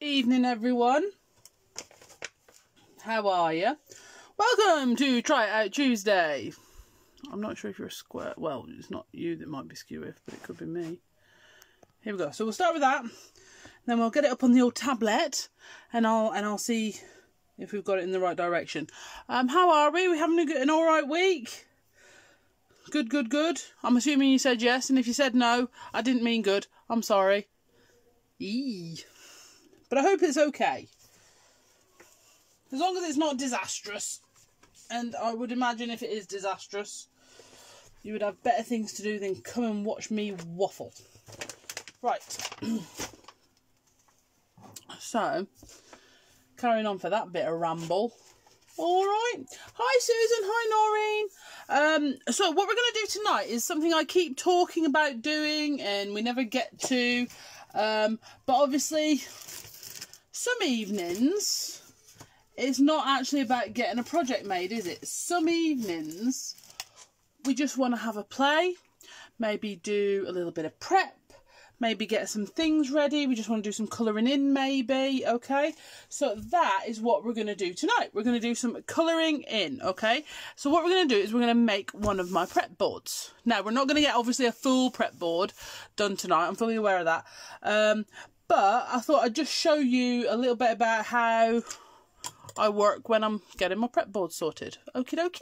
Evening everyone, how are you? Welcome to Try It Out Tuesday. I'm not sure if you're a square, well it's not you that might be skew if, but it could be me. Here we go, so we'll start with that, then we'll get it up on the old tablet and I'll see if we've got it in the right direction. How are we? We having an alright week? Good. I'm assuming you said yes, and if you said no, I didn't mean good. I'm sorry. Eee. But I hope it's okay. As long as it's not disastrous. And I would imagine if it is disastrous, you would have better things to do than come and watch me waffle. Right. So, carrying on for that bit of ramble. Alright. Hi Susan, hi Noreen. So what we're going to do tonight is something I keep talking about doing and we never get to. But obviously, some evenings, it's not actually about getting a project made, is it? Some evenings, we just want to have a play, maybe do a little bit of prep, maybe get some things ready, we just want to do some colouring in maybe, okay? So that is what we're going to do tonight. We're going to do some colouring in, okay? So what we're going to do is we're going to make one of my prep boards. Now, we're not going to get obviously a full prep board done tonight, I'm fully aware of that. But I thought I'd just show you a little bit about how I work when I'm getting my prep board sorted. Okie dokie.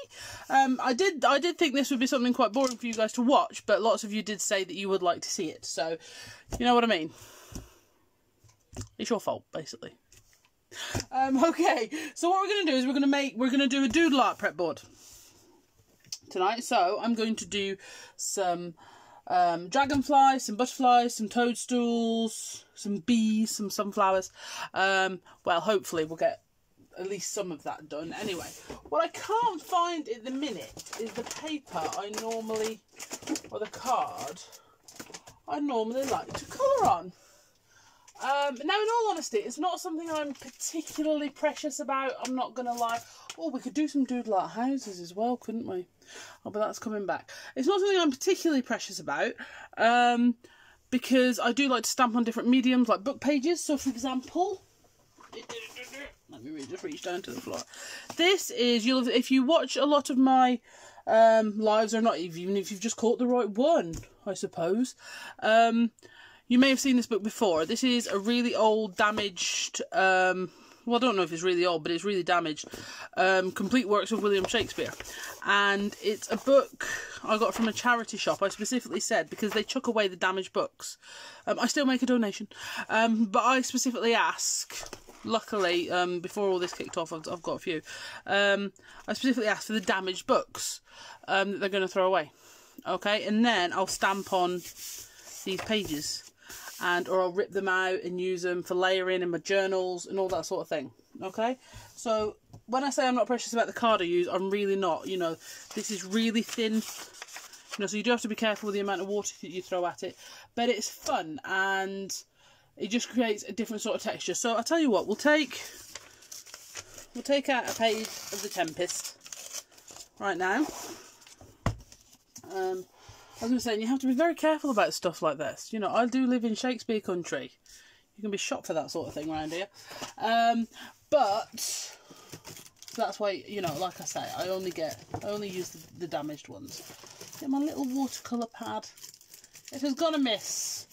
I did think this would be something quite boring for you guys to watch, but lots of you did say that you would like to see it. So, you know what I mean. It's your fault, basically. Okay. So what we're going to do is we're going to do a doodle art prep board tonight. So I'm going to do some dragonflies, some butterflies, some toadstools, some bees, some sunflowers. Well, hopefully we'll get at least some of that done. Anyway, what I can't find at the minute is the paper or the card I normally like to colour on. Now, in all honesty, it's not something I'm particularly precious about, I'm not going to lie. Oh, we could do some doodle art houses as well, couldn't we? Oh, but that's coming back. It's not something I'm particularly precious about, because I do like to stamp on different mediums, like book pages. So, for example, let me just reach down to the floor. This is, if you watch a lot of my lives, or not even if you've just caught the right one, I suppose, you may have seen this book before. This is a really old, damaged, well, I don't know if it's really old, but it's really damaged, complete works of William Shakespeare. And it's a book I got from a charity shop. I specifically said, because they chuck away the damaged books. I still make a donation. But I specifically ask, luckily, before all this kicked off, I've got a few. I specifically asked for the damaged books that they're going to throw away. Okay, and then I'll stamp on these pages. Or I'll rip them out and use them for layering in my journals and all that sort of thing. Okay? So, when I say I'm not precious about the card I use, I'm really not. You know, this is really thin. You know, so you do have to be careful with the amount of water that you throw at it. But it's fun and it just creates a different sort of texture. So, I'll tell you what, we'll take out a page of The Tempest right now. I was going to say, you have to be very careful about stuff like this. You know, I do live in Shakespeare country. You can be shot for that sort of thing around here. But that's why, you know, like I say, I only use the damaged ones. Get my little watercolour pad. It has gone amiss.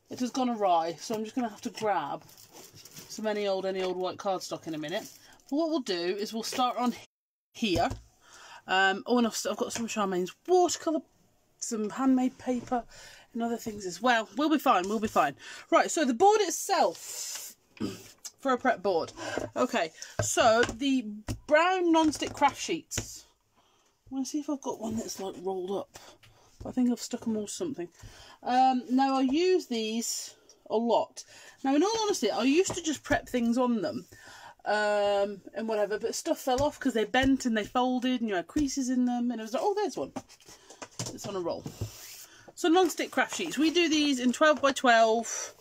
It has gone awry. So I'm just going to have to grab some any old white cardstock in a minute. But what we'll do is we'll start on here. And I've got some of Charmaine's watercolour, some handmade paper and other things as well. We'll be fine, we'll be fine. Right, so the board itself for a prep board. Okay, so the brown non-stick craft sheets. I want to see if I've got one that's like rolled up. I think I've stuck them all to something. Now I use these a lot. Now in all honesty, I used to just prep things on them. And whatever, but stuff fell off because they bent and they folded and you had creases in them and it was like, oh, there's one. It's on a roll. So non-stick craft sheets. We do these in 12 by 12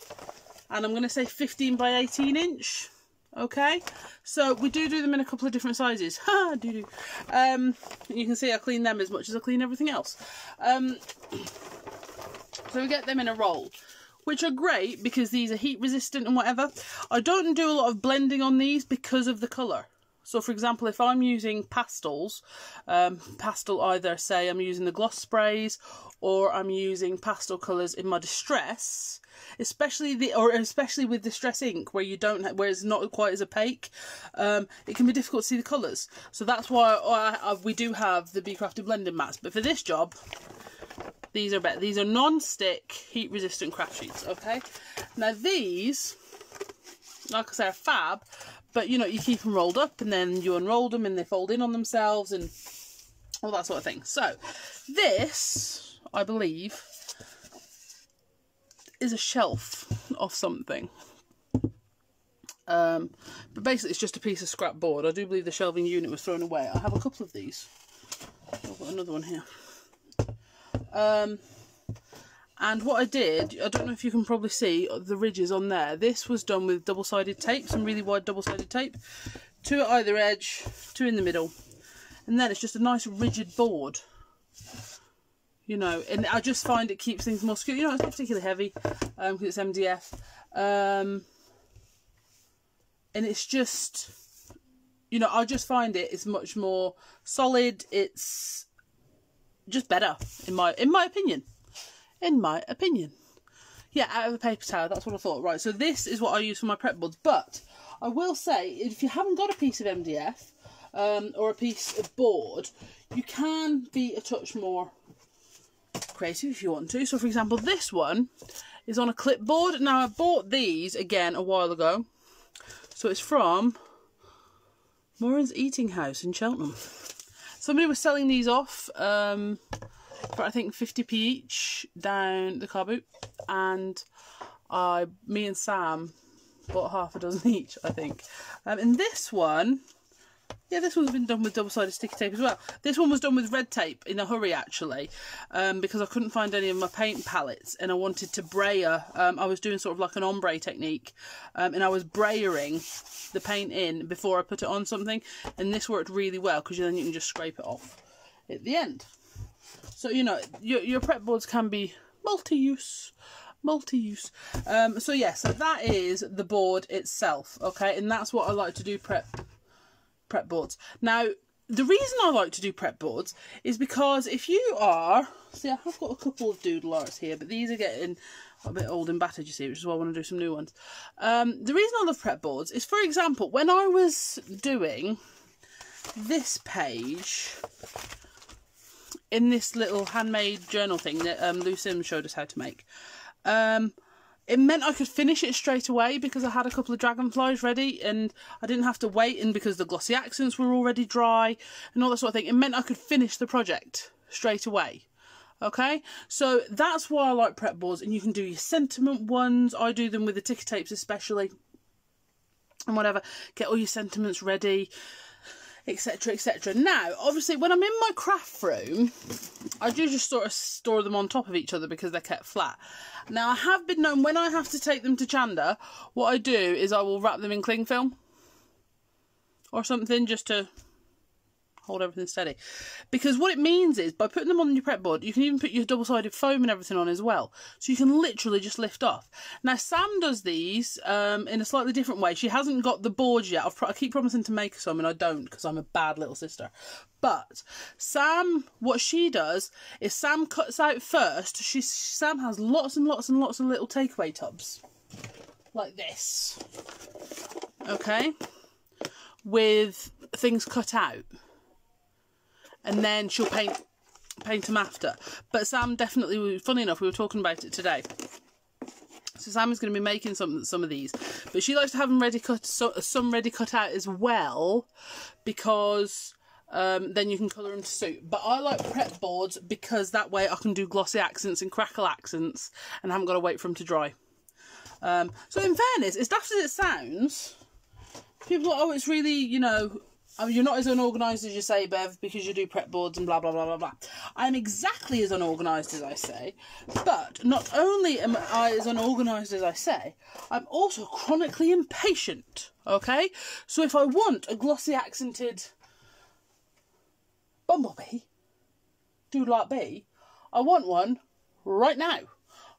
and I'm going to say 15 by 18 inch. Okay. So we do them in a couple of different sizes. Ha! You can see I clean them as much as I clean everything else. So we get them in a roll. which are great because these are heat resistant and whatever. I don't do a lot of blending on these because of the colour. So for example, if I'm using pastels, pastel either say I'm using the gloss sprays or I'm using pastel colours in my distress, especially with distress ink where where it's not quite as opaque, it can be difficult to see the colours. So that's why we do have the Be Crafty blending mats. But for this job, these are better. These are non-stick, heat resistant craft sheets. Okay, now these, like I say, are fab. But, you know, you keep them rolled up and then you unroll them and they fold in on themselves and all that sort of thing. So, this, I believe, is a shelf of something. But basically it's just a piece of scrap board. I do believe the shelving unit was thrown away. I have a couple of these. I've got another one here. And what I did, I don't know if you can probably see the ridges on there. This was done with double-sided tape, some really wide double-sided tape. 2 at either edge, 2 in the middle. And then it's just a nice rigid board. You know, and I just find it keeps things more secure. You know, it's not particularly heavy because it's MDF. And it's just, you know, I just find it's much more solid. It's just better, in my opinion. In my opinion. Yeah, out of a paper towel, that's what I thought. Right, so this is what I use for my prep boards. But I will say, if you haven't got a piece of MDF or a piece of board, you can be a touch more creative if you want to. So, for example, this one is on a clipboard. Now, I bought these, again, a while ago. So, it's from Moran's Eating House in Cheltenham. Somebody was selling these off for I think 50p each down the car boot, and me and Sam bought half a dozen each, I think. And this one, yeah, this one's been done with double-sided sticky tape as well. This one was done with red tape in a hurry, actually, because I couldn't find any of my paint palettes and I wanted to brayer. I was doing sort of like an ombre technique, and I was brayering the paint in before I put it on something, and this worked really well because then you can just scrape it off at the end. So, you know, your prep boards can be multi-use. So yeah, so that is the board itself, okay? And that's what I like to do prep boards. Now, the reason I like to do prep boards is because if you are... See, I have got a couple of doodle arts here, but these are getting a bit old and battered, you see, which is why I want to do some new ones. The reason I love prep boards is, for example, when I was doing this page in this little handmade journal thing that Lou Sims showed us how to make, it meant I could finish it straight away because I had a couple of dragonflies ready and I didn't have to wait, and because the glossy accents were already dry and all that sort of thing, it meant I could finish the project straight away. Okay, so that's why I like prep boards. And you can do your sentiment ones. I do them with the ticker tapes especially, and whatever. Get all your sentiments ready, etc, etc. Now, obviously, when I'm in my craft room, I do just sort of store them on top of each other because they're kept flat. Now, I have been known, when I have to take them to Chanda, what I do is I will wrap them in cling film or something just to hold everything steady. Because what it means is, by putting them on your prep board, you can even put your double-sided foam and everything on as well. So you can literally just lift off. Now, Sam does these in a slightly different way. She hasn't got the boards yet. I keep promising to make her some, and I don't because I'm a bad little sister. But Sam, what she does is Sam cuts out first. Sam has lots and lots and lots of little takeaway tubs. Like this. Okay? With things cut out. And then she'll paint them after. But Sam definitely, funny enough, we were talking about it today. So Sam is going to be making some of these, but she likes to have them ready cut, some ready cut out as well, because then you can colour them to suit. But I like prep boards because that way I can do glossy accents and crackle accents, and I haven't got to wait for them to dry. So in fairness, as daft as it sounds, people are like, oh, it's really, you know, you're not as unorganised as you say, Bev, because you do prep boards and blah, blah, blah, blah, blah. I'm exactly as unorganised as I say, but not only am I as unorganised as I say, I'm also chronically impatient, okay? So if I want a glossy accented bumblebee, Doodle Art Bee, I want one right now.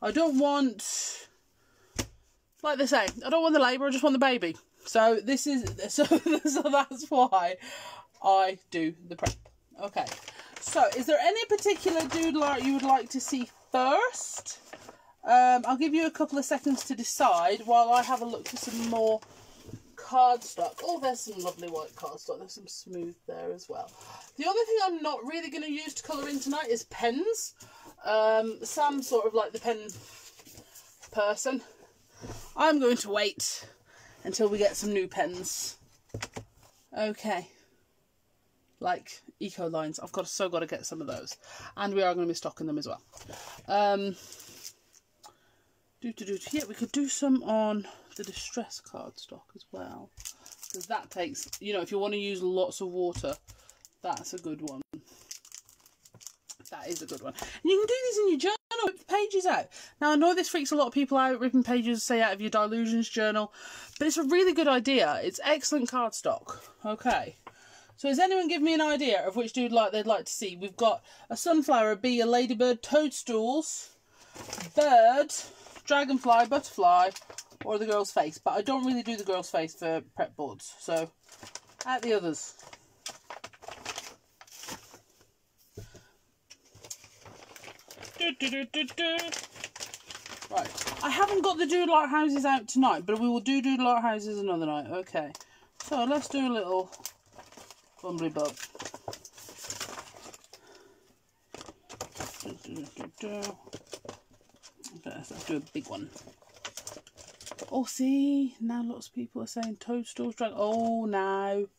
I don't want like they say, I don't want the labour, I just want the baby. So this is, so that's why I do the prep. Okay, so is there any particular doodle art you would like to see first? I'll give you a couple of seconds to decide while I have a look for some more cardstock. Oh, there's some lovely white cardstock. There's some smooth there as well. The other thing I'm not really going to use to colour in tonight is pens. Sam's sort of like the pen person. I'm going to wait until we get some new pens. Okay. Like eco lines. I've so got to get some of those. And we are going to be stocking them as well. Yeah, we could do some on the distress cardstock as well. Because that takes, you know, if you want to use lots of water, that's a good one. That is a good one. And you can do these in your journal, rip the pages out. Now, I know this freaks a lot of people out, ripping pages, say, out of your Dilutions journal. But it's a really good idea. It's excellent cardstock. Okay. So has anyone given me an idea of which doodle they'd like to see? We've got a sunflower, a bee, a ladybird, toadstools, bird, dragonfly, butterfly, or the girl's face. But I don't really do the girl's face for prep boards. So, out the others. Right, I haven't got the Doodle Art houses out tonight, but we will do Doodle Art houses another night. Okay, so let's do a little bumbly bub. Okay, let's do a big one. Oh, see, now lots of people are saying toadstools, dragon. Oh, no.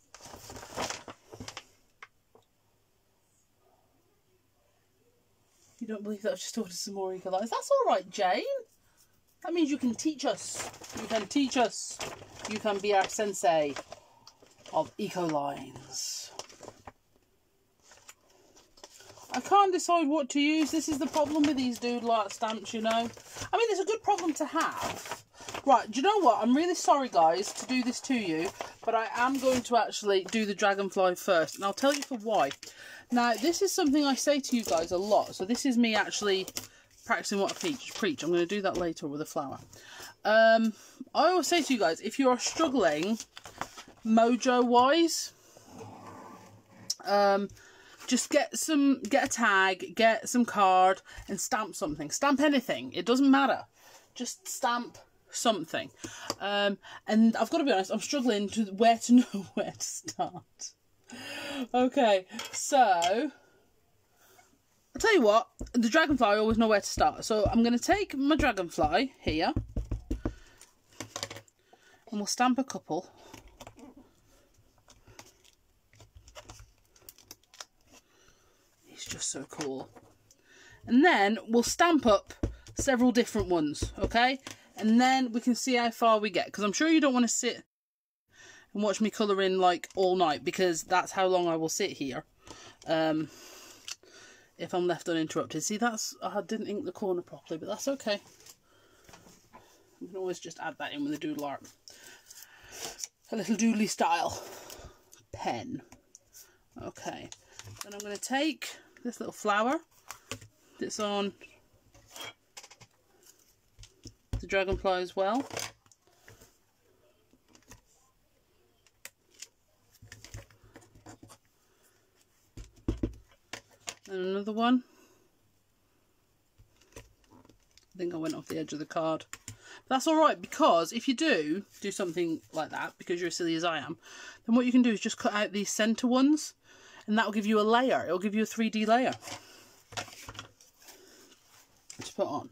You don't believe that I've just ordered some more eco lines? That's all right, Jane. That means you can teach us. You can teach us. You can be our sensei of eco lines. I can't decide what to use. This is the problem with these Doodle Art stamps, you know. I mean, it's a good problem to have. Right, do you know what? I'm really sorry, guys, to do this to you, but I am going to actually do the dragonfly first, and I'll tell you for why. Now, this is something I say to you guys a lot, so this is me actually practicing what I preach. I'm going to do that later with a flower. I always say to you guys, if you are struggling mojo-wise, just get a tag, get some card, and stamp something. Stamp anything. It doesn't matter. Just stamp something. And I've got to be honest, I'm struggling to know where to start. Okay, so I'll tell you what, the dragonfly, I always know where to start. So I'm going to take my dragonfly here, and we'll stamp a couple. He's just so cool. And then we'll stamp up several different ones, okay? And then we can see how far we get, because I'm sure you don't want to sit and watch me colour in like all night, because that's how long I will sit here if I'm left uninterrupted. See, I didn't ink the corner properly, but that's okay. You can always just add that in with the Doodle Art. A little doodly style pen. Okay, then I'm going to take this little flower that's on the dragonfly as well. And another one. I think I went off the edge of the card. But that's alright, because if you do something like that, because you're as silly as I am, then what you can do is just cut out these centre ones, and that will give you a layer. It'll give you a 3D layer to put on.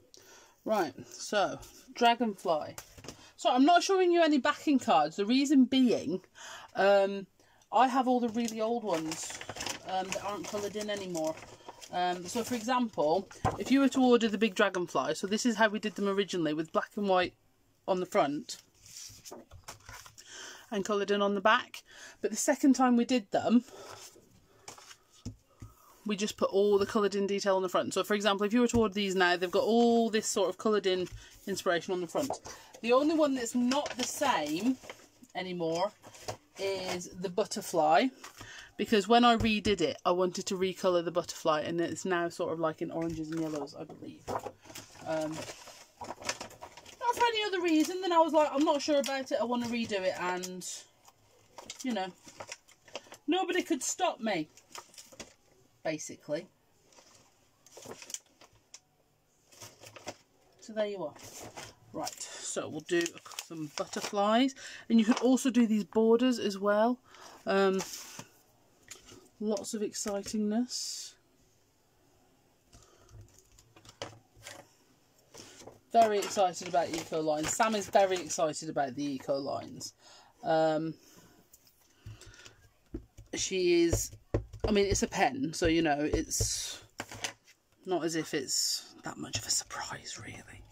Right, so dragonfly. So I'm not showing you any backing cards. The reason being, I have all the really old ones that aren't coloured in anymore. So for example, if you were to order the big dragonfly, so this is how we did them originally, with black and white on the front and coloured in on the back. But the second time we did them, we just put all the coloured in detail on the front. So for example, if you were to order these now, they've got all this sort of coloured in inspiration on the front. The only one that's not the same anymore is the butterfly, because when I redid it, I wanted to recolour the butterfly, and it's now sort of like in oranges and yellows, I believe. Not for any other reason, then I was like, I'm not sure about it, I want to redo it, and, you know, nobody could stop me, basically. So there you are. Right, so we'll do some butterflies, and you can also do these borders as well. Lots of excitingness. Very excited about eco lines. Sam is very excited about the eco lines. She is, I mean, it's a pen, so you know, it's not as if it's that much of a surprise, really.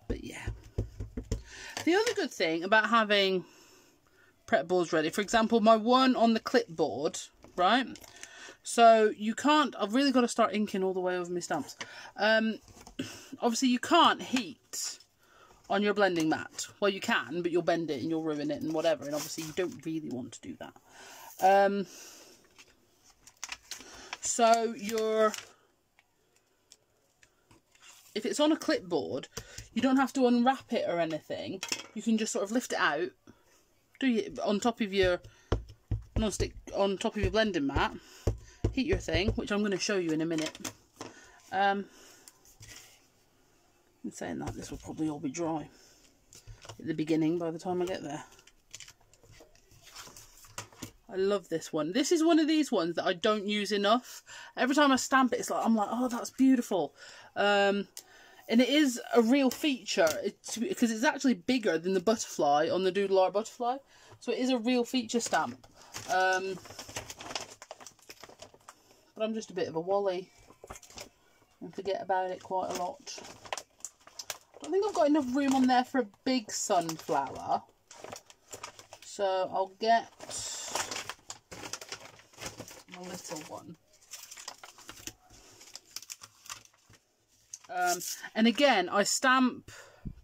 But yeah. The other good thing about having prep boards ready, for example, my one on the clipboard, right? So you can't, I've really got to start inking all the way over my stamps. Obviously you can't heat on your blending mat. Well, you can, but you'll bend it and you'll ruin it and whatever. And obviously you don't really want to do that. So if it's on a clipboard, you don't have to unwrap it or anything. You can just sort of lift it out, do it on top of your non-stick, on top of your blending mat, heat your thing, which I'm going to show you in a minute. In saying that, this will probably all be dry at the beginning by the time I get there. I love this one. This is one of these ones that I don't use enough. Every time I stamp it, it's like, I'm like, oh, that's beautiful. And it is a real feature because it's actually bigger than the butterfly on the Doodle Art butterfly. So it is a real feature stamp. But I'm just a bit of a wally and forget about it quite a lot. I don't think I've got enough room on there for a big sunflower. So I'll get a little one. And again, I stamp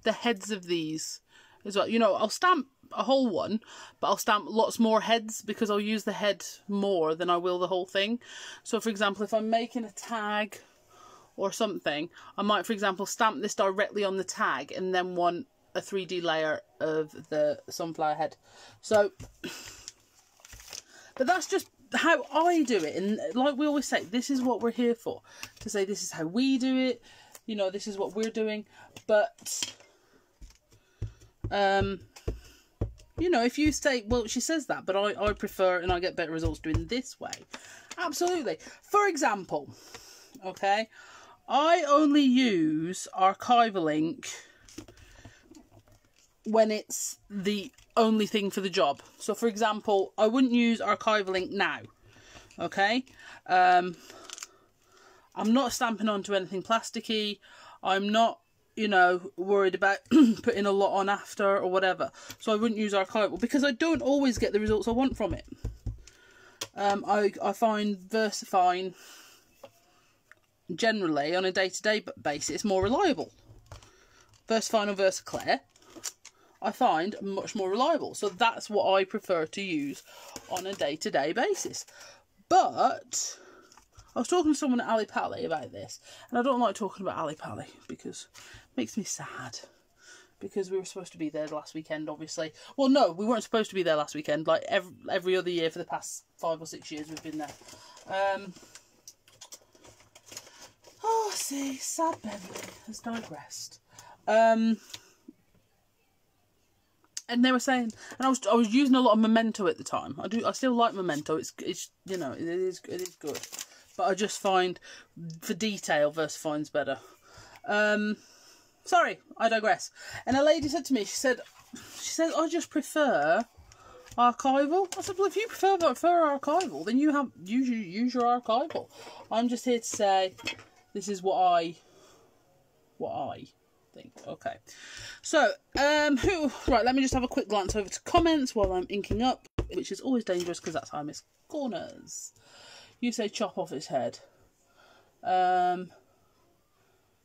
the heads of these as well. You know, I'll stamp a whole one, but I'll stamp lots more heads because I'll use the head more than I will the whole thing. So for example, if I'm making a tag or something, I might, for example, stamp this directly on the tag and then want a 3D layer of the sunflower head. So, but that's just how I do it. And like we always say, this is what we're here for, to say this is how we do it. You know, this is what we're doing. But, you know, if you say, well, she says that, but I prefer and I get better results doing this way. Absolutely. For example, okay, I only use archival ink when it's the only thing for the job. So, for example, I wouldn't use archival ink now, okay? I'm not stamping onto anything plasticky. I'm not, you know, worried about putting a lot on after or whatever. So I wouldn't use archival because I don't always get the results I want from it. I find VersaFine generally on a day-to-day basis more reliable. VersaFine or VersaClair I find much more reliable. So that's what I prefer to use on a day-to-day basis. But I was talking to someone at Ali Pali about this, and I don't like talking about Ali Pali because it makes me sad. Because we were supposed to be there last weekend, obviously. Well, no, we weren't supposed to be there last weekend. Like every other year for the past 5 or 6 years we've been there. Oh, see, sad Beverly has digressed. And they were saying, and I was using a lot of Memento at the time. I still like Memento. It's you know, it is good. But I just find for detail VersaFine's better. Sorry, I digress. And a lady said to me, she said I just prefer archival. I said, well, if you prefer archival, then use your archival. I'm just here to say this is what I think. Okay. So, right, let me just have a quick glance over to comments while I'm inking up, which is always dangerous because that's how I miss corners. You say chop off his head.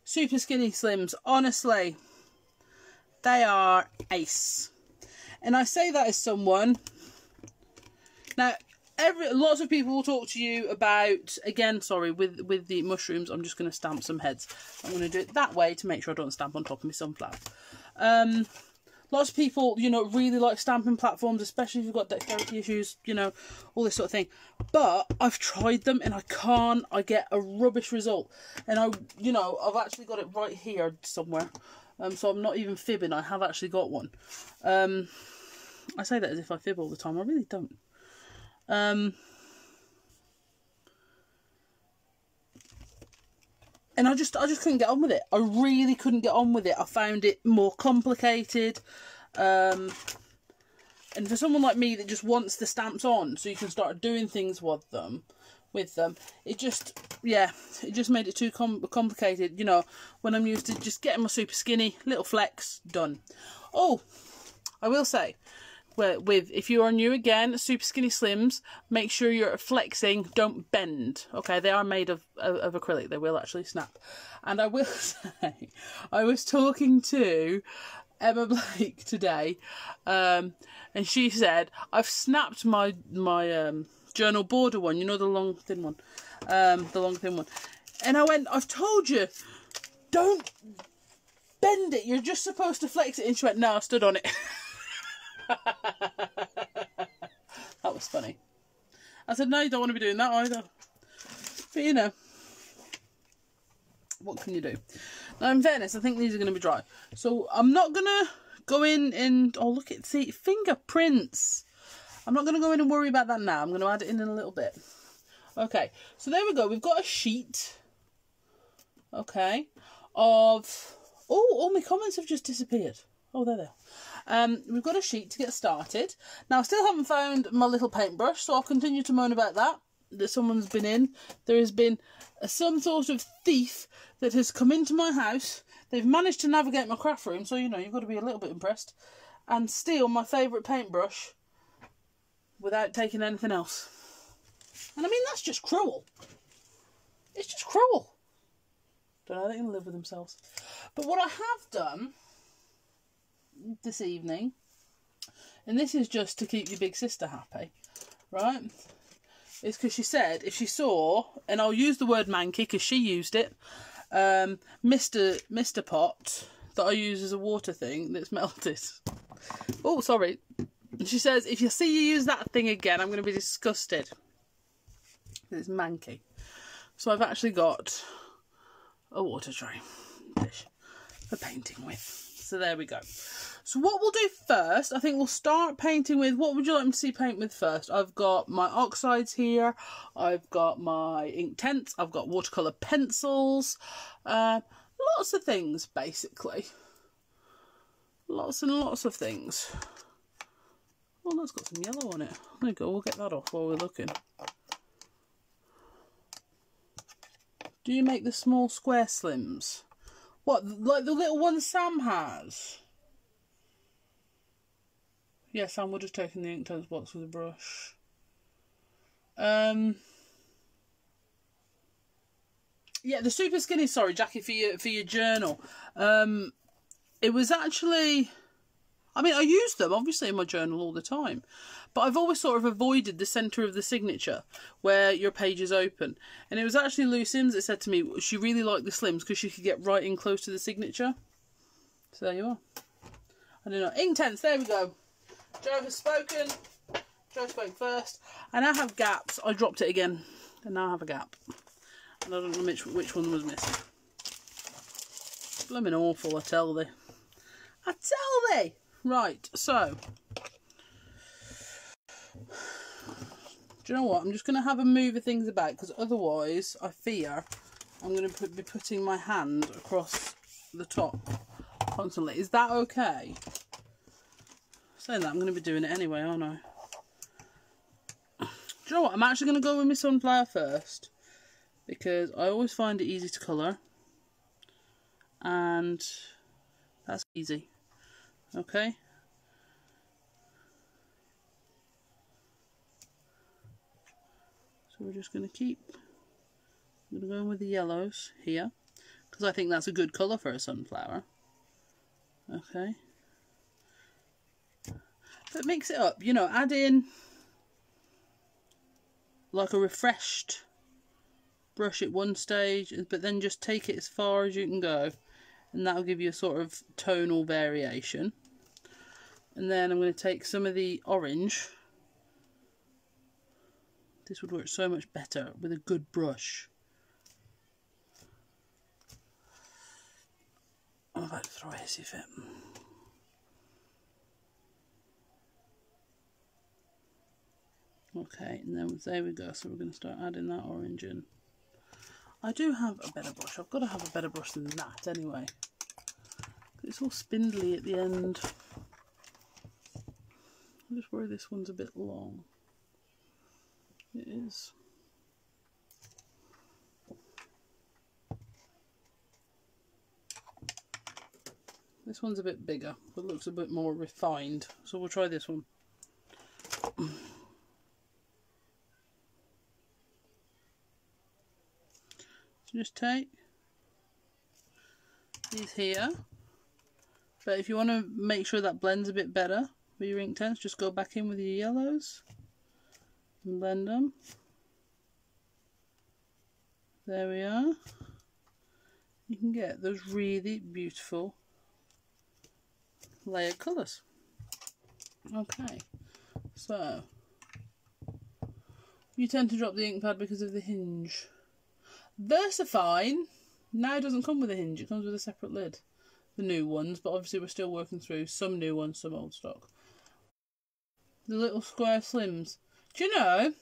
Super Skinny Slims, honestly, they are ace. And I say that as someone, now, lots of people will talk to you about, again, sorry, with the mushrooms, I'm just going to stamp some heads. I'm going to do it that way to make sure I don't stamp on top of my sunflower. Lots of people, you know, really like stamping platforms, especially if you've got dexterity issues, you know, all this sort of thing. But I've tried them and I can't. I get a rubbish result. And you know, I've actually got it right here somewhere. So I'm not even fibbing. I have actually got one. I say that as if I fib all the time. I really don't. And I just couldn't get on with it. I really couldn't get on with it. I found it more complicated. And for someone like me that just wants the stamps on so you can start doing things with them, it just, yeah, it just made it too complicated. You know, when I'm used to just getting my super skinny, little flex, done. Oh, I will say, if you are new again, super skinny slims, make sure you're flexing, don't bend. Okay, they are made of acrylic, they will actually snap. And I will say, I was talking to Emma Blake today, and she said, I've snapped my journal border one, you know, the long thin one, and I went, I've told you, don't bend it, you're just supposed to flex it. And she went, no, I stood on it. That was funny. I said, no, you don't want to be doing that either. But you know, what can you do? Now, in fairness, I think these are going to be dry. So I'm not going to go in and, oh, look at, see, fingerprints. I'm not going to go in and worry about that now. I'm going to add it in a little bit. Okay, so there we go. We've got a sheet, okay, of, oh, all my comments have just disappeared. Oh, there they are. We've got a sheet to get started. Now, I still haven't found my little paintbrush, so I'll continue to moan about that someone's been in. There has been some sort of thief that has come into my house. They've managed to navigate my craft room, so, you know, you've got to be a little bit impressed, and steal my favourite paintbrush without taking anything else. And I mean, that's just cruel. It's just cruel. Don't know, they're going to live with themselves. But what I have done this evening, and this is just to keep your big sister happy, right, is because she said if she saw, and I'll use the word manky because she used it, Mr. Pot that I use as a water thing that's melted. Oh, sorry. She says, if you see you use that thing again, I'm going to be disgusted. It's manky. So I've actually got a water tray dish for painting with. So there we go. So what we'll do first, I think we'll start painting with, what would you like me to see paint with first? I've got my oxides here, I've got my ink tints, I've got watercolour pencils, lots of things basically. Lots and lots of things. Oh, that's got some yellow on it. There you go, we'll get that off while we're looking. Do you make the small square slims? What, like the little ones Sam has? Yeah, Sam would have taken the ink tints box with a brush. Yeah, the super skinny, sorry, Jackie, for your journal. It was actually, I mean, I use them obviously in my journal all the time, but I've always sort of avoided the centre of the signature where your page is open. And it was actually Lou Sims that said to me she really liked the slims because she could get right in close to the signature. So there you are. I don't know. Ink tints, there we go. Joe has spoken. Joe spoke first. I now have gaps. I dropped it again. And now I have a gap. And I don't know which one was missing. Blooming awful, I tell thee. I tell thee! Right, so. Do you know what? I'm just going to have a move of things about, because otherwise, I fear I'm going to be putting my hand across the top constantly. Is that okay? Saying that, I'm going to be doing it anyway, aren't I? Do you know what? I'm actually going to go with my sunflower first, because I always find it easy to colour, and that's easy. Okay? So we're just going to keep, I'm going to go in with the yellows here, because I think that's a good colour for a sunflower. Okay? But mix it up, you know, add in like a refreshed brush at one stage, but then just take it as far as you can go, and that'll give you a sort of tonal variation. And then I'm going to take some of the orange. This would work so much better with a good brush. I'm about to throw a hissy fit. Okay, and then there we go. So we're going to start adding that orange in. I do have a better brush. I've got to have a better brush than that anyway. It's all spindly at the end. I just worry this one's a bit long. It is. This one's a bit bigger, but looks a bit more refined. So we'll try this one. So just take these here. But if you want to make sure that blends a bit better with your Inktense, just go back in with your yellows and blend them. There we are. You can get those really beautiful layered colours. Okay, so you tend to drop the ink pad because of the hinge. Versafine now doesn't come with a hinge, it comes with a separate lid. The new ones, but obviously we're still working through some new ones, some old stock. The little square slims. Do you know,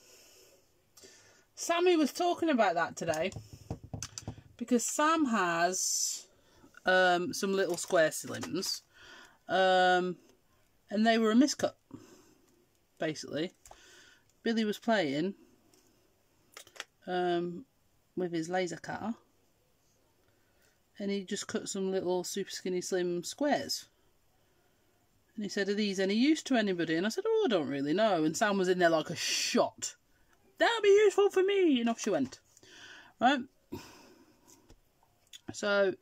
Sammy was talking about that today, because Sam has some little square slims, and they were a miscut, basically. Billy was playing with his laser cutter, and he just cut some little super skinny slim squares. And he said, are these any use to anybody? And I said, oh, I don't really know. And Sam was in there like a shot. That'll be useful for me. And off she went. Right. So,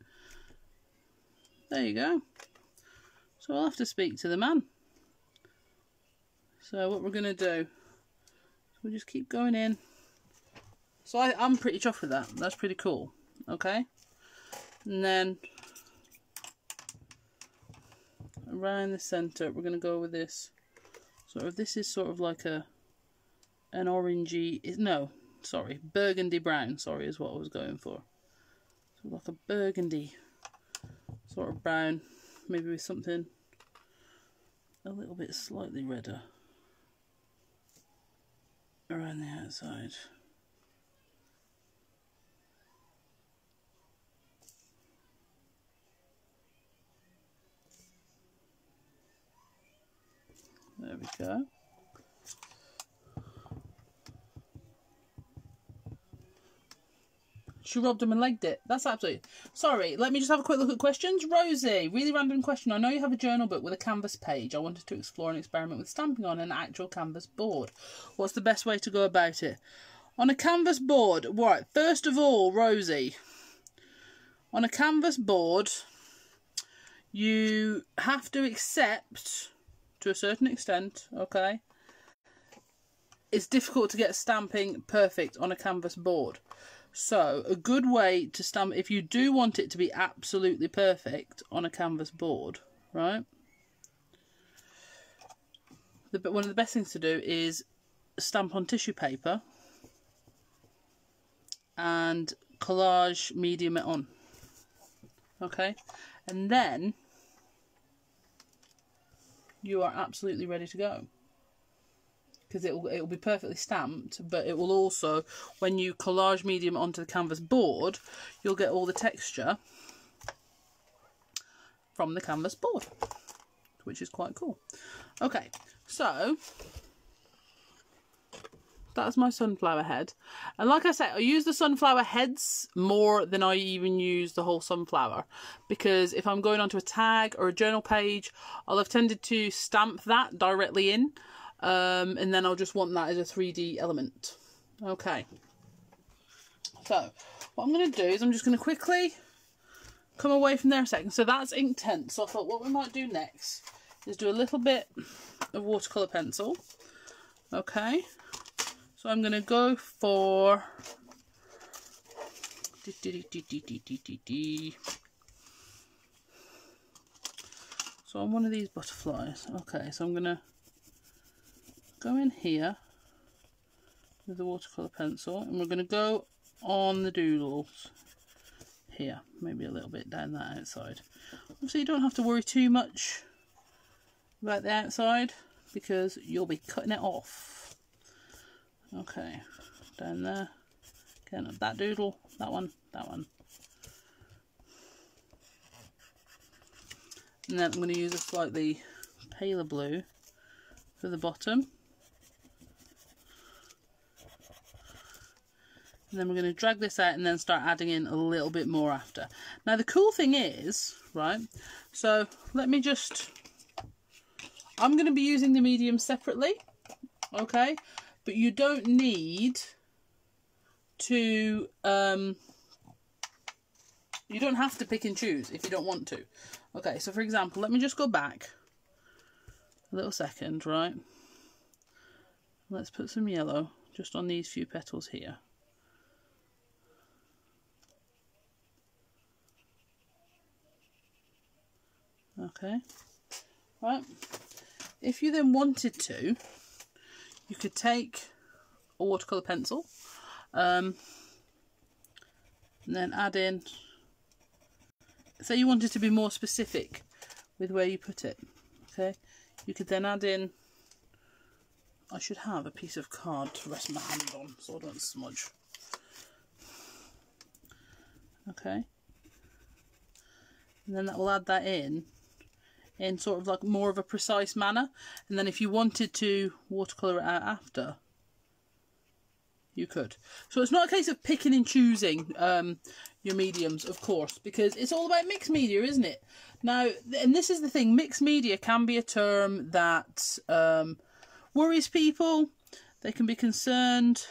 there you go. So I'll have to speak to the man. So what we're going to do, we'll just keep going in. So I'm pretty chuffed with that. That's pretty cool. Okay. And then around the centre we're going to go with this sort of, this is sort of like an orangey, no, sorry, burgundy brown, sorry, is what I was going for. So like a burgundy sort of brown, maybe with something a little bit slightly redder around the outside. There we go. She rubbed them and legged it. That's absolutely... Sorry, let me just have a quick look at questions. Rosie, really random question. I know you have a journal book with a canvas page. I wanted to explore and experiment with stamping on an actual canvas board. What's the best way to go about it? On a canvas board, right, first of all, Rosie, on a canvas board, you have to accept, to a certain extent, okay, it's difficult to get stamping perfect on a canvas board. So a good way to stamp, if you do want it to be absolutely perfect on a canvas board, right, one of the best things to do is stamp on tissue paper and collage medium it on, okay, and then you are absolutely ready to go, because it will be perfectly stamped, but it will also, when you collage medium onto the canvas board, you'll get all the texture from the canvas board, which is quite cool. Okay, so that's my sunflower head, and like I said, I use the sunflower heads more than I even use the whole sunflower, because if I'm going onto a tag or a journal page, I'll have tended to stamp that directly in, and then I'll just want that as a 3D element. Okay, so what I'm going to do is I'm just going to quickly come away from there a second. So that's Inktense. So I thought what we might do next is do a little bit of watercolour pencil. Okay, So I'm going to go for so on one of these butterflies. Okay, so I'm going to go in here with the watercolour pencil, and we're going to go on the doodles here, maybe a little bit down that outside. Obviously you don't have to worry too much about the outside because you'll be cutting it off. Okay, down there, again that doodle, that one, and then I'm going to use a slightly paler blue for the bottom. And then we're going to drag this out and then start adding in a little bit more after. Now the cool thing is, right, so let me just, I'm going to be using the medium separately, okay, but you don't need to, you don't have to pick and choose if you don't want to. Okay, so for example, let me just go back a little second, right, let's put some yellow just on these few petals here. Okay, right, if you then wanted to, you could take a watercolour pencil and then add in, say you wanted to be more specific with where you put it, okay, you could then add in, I should have a piece of card to rest my hand on so I don't smudge, okay, and then that will add that in sort of like more of a precise manner, and then if you wanted to watercolour it out after, you could. So it's not a case of picking and choosing your mediums, of course, because it's all about mixed media, isn't it? Now, and this is the thing, mixed media can be a term that worries people. They can be concerned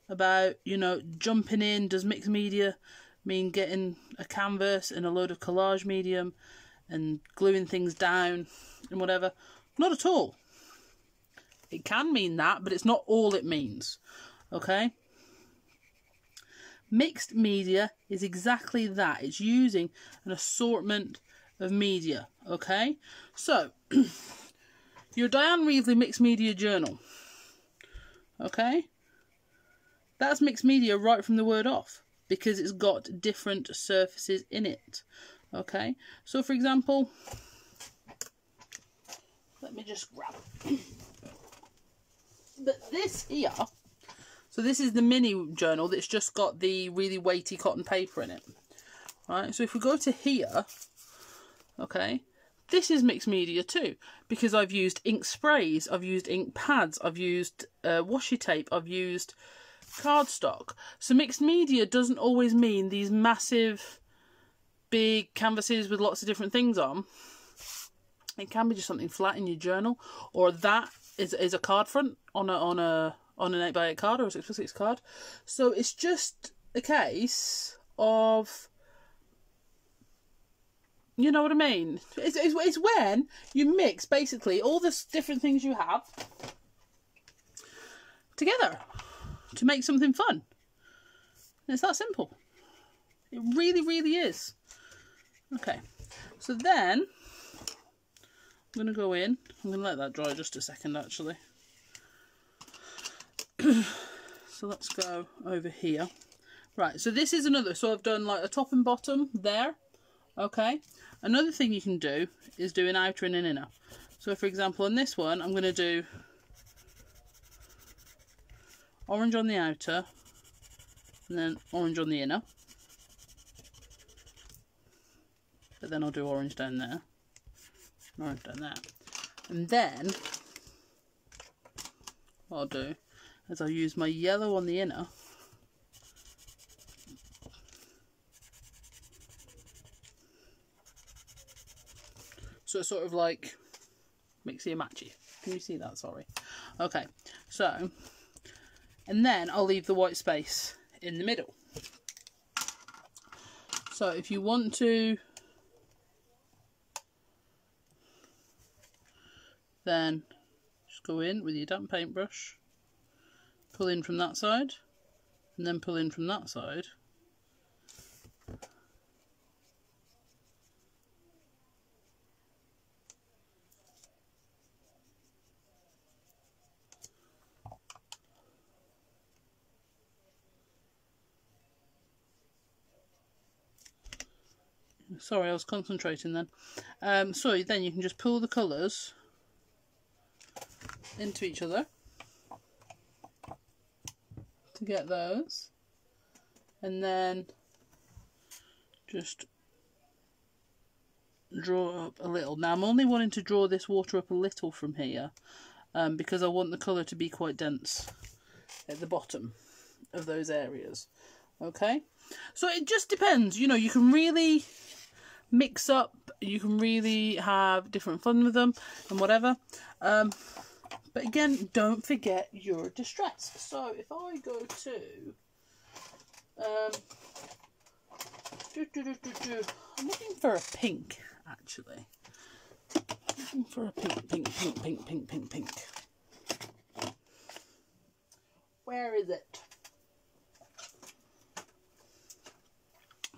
about, you know, jumping in. Does mixed media mean getting a canvas and a load of collage medium and gluing things down and whatever? Not at all. It can mean that, but it's not all it means, okay? Mixed media is exactly that. It's using an assortment of media, okay? So, your Diane Reevely Mixed Media Journal, okay? That's mixed media right from the word off, because it's got different surfaces in it. Okay, so for example, let me just grab it. But this here, so this is the mini journal that's just got the really weighty cotton paper in it. Right, so if we go to here, okay, this is mixed media too, because I've used ink sprays, I've used ink pads, I've used washi tape, I've used cardstock. So mixed media doesn't always mean these massive big canvases with lots of different things on. It can be just something flat in your journal, or that is a card front on an 8x8 card or a 6x6 card. So it's just a case of, you know what I mean? It's when you mix basically all the different things you have together to make something fun. It's that simple. It really, really is. Okay, so then I'm going to go in. I'm going to let that dry just a second actually. So let's go over here. Right, so this is another, so I've done like a top and bottom there. Okay, another thing you can do is do an outer and an inner. So for example on this one I'm going to do orange on the outer and then orange on the inner. But then I'll do orange down there, orange down there. And then what I'll do is I'll use my yellow on the inner so it's sort of like mixy and matchy. Can you see that? Sorry. Okay, so, and then I'll leave the white space in the middle. So if you want to, then just go in with your damp paintbrush pull in from that side, and then pull in from that side. Sorry, I was concentrating then. So then you can just pull the colours into each other to get those, and then just draw up a little. Now I'm only wanting to draw this water up a little from here because I want the colour to be quite dense at the bottom of those areas. Okay, so it just depends, you know, you can really mix up, you can really have different fun with them and whatever, but again, don't forget your distress. So if I go to I'm looking for a pink, actually. Looking for a pink. Where is it?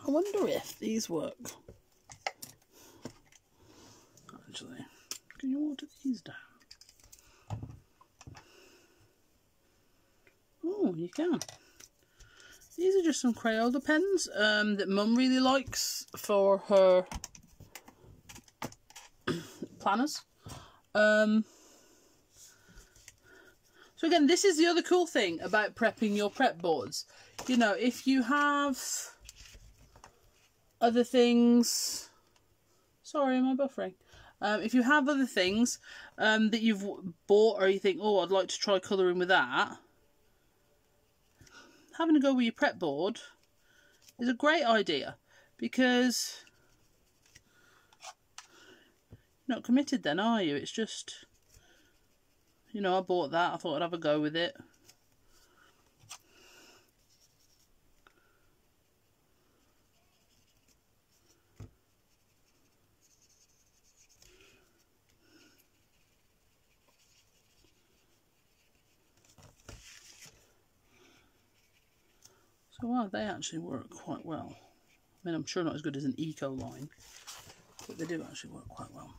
I wonder if these work. Actually, can you water these down? Oh, you can. These are just some Crayola pens that Mum really likes for her planners. So again, this is the other cool thing about prepping your prep boards. You know, if you have other things... Sorry, am I buffering? If you have other things that you've bought, or you think, oh, I'd like to try colouring with that, having a go with your prep board is a great idea, because you're not committed then, are you? It's just, you know, I bought that, I thought I'd have a go with it. So wow, they actually work quite well. I mean, I'm sure not as good as an eco line, but they do actually work quite well.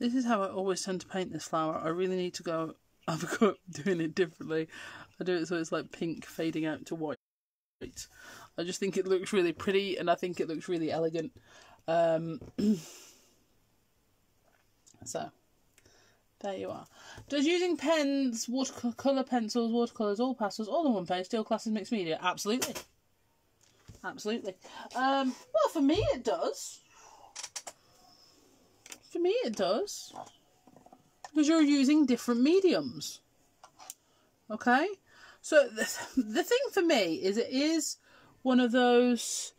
This is how I always tend to paint this flower. I really need to go have a go at doing it differently. I do it so it's like pink fading out to white. I just think it looks really pretty, and I think it looks really elegant. So there you are. Does using pens, watercolour pencils, watercolours, all pastels, all in one page still class as mixed media? Absolutely. Absolutely. Well, for me it does. For me it does. Because you're using different mediums. Okay? So the thing for me is it is one of those...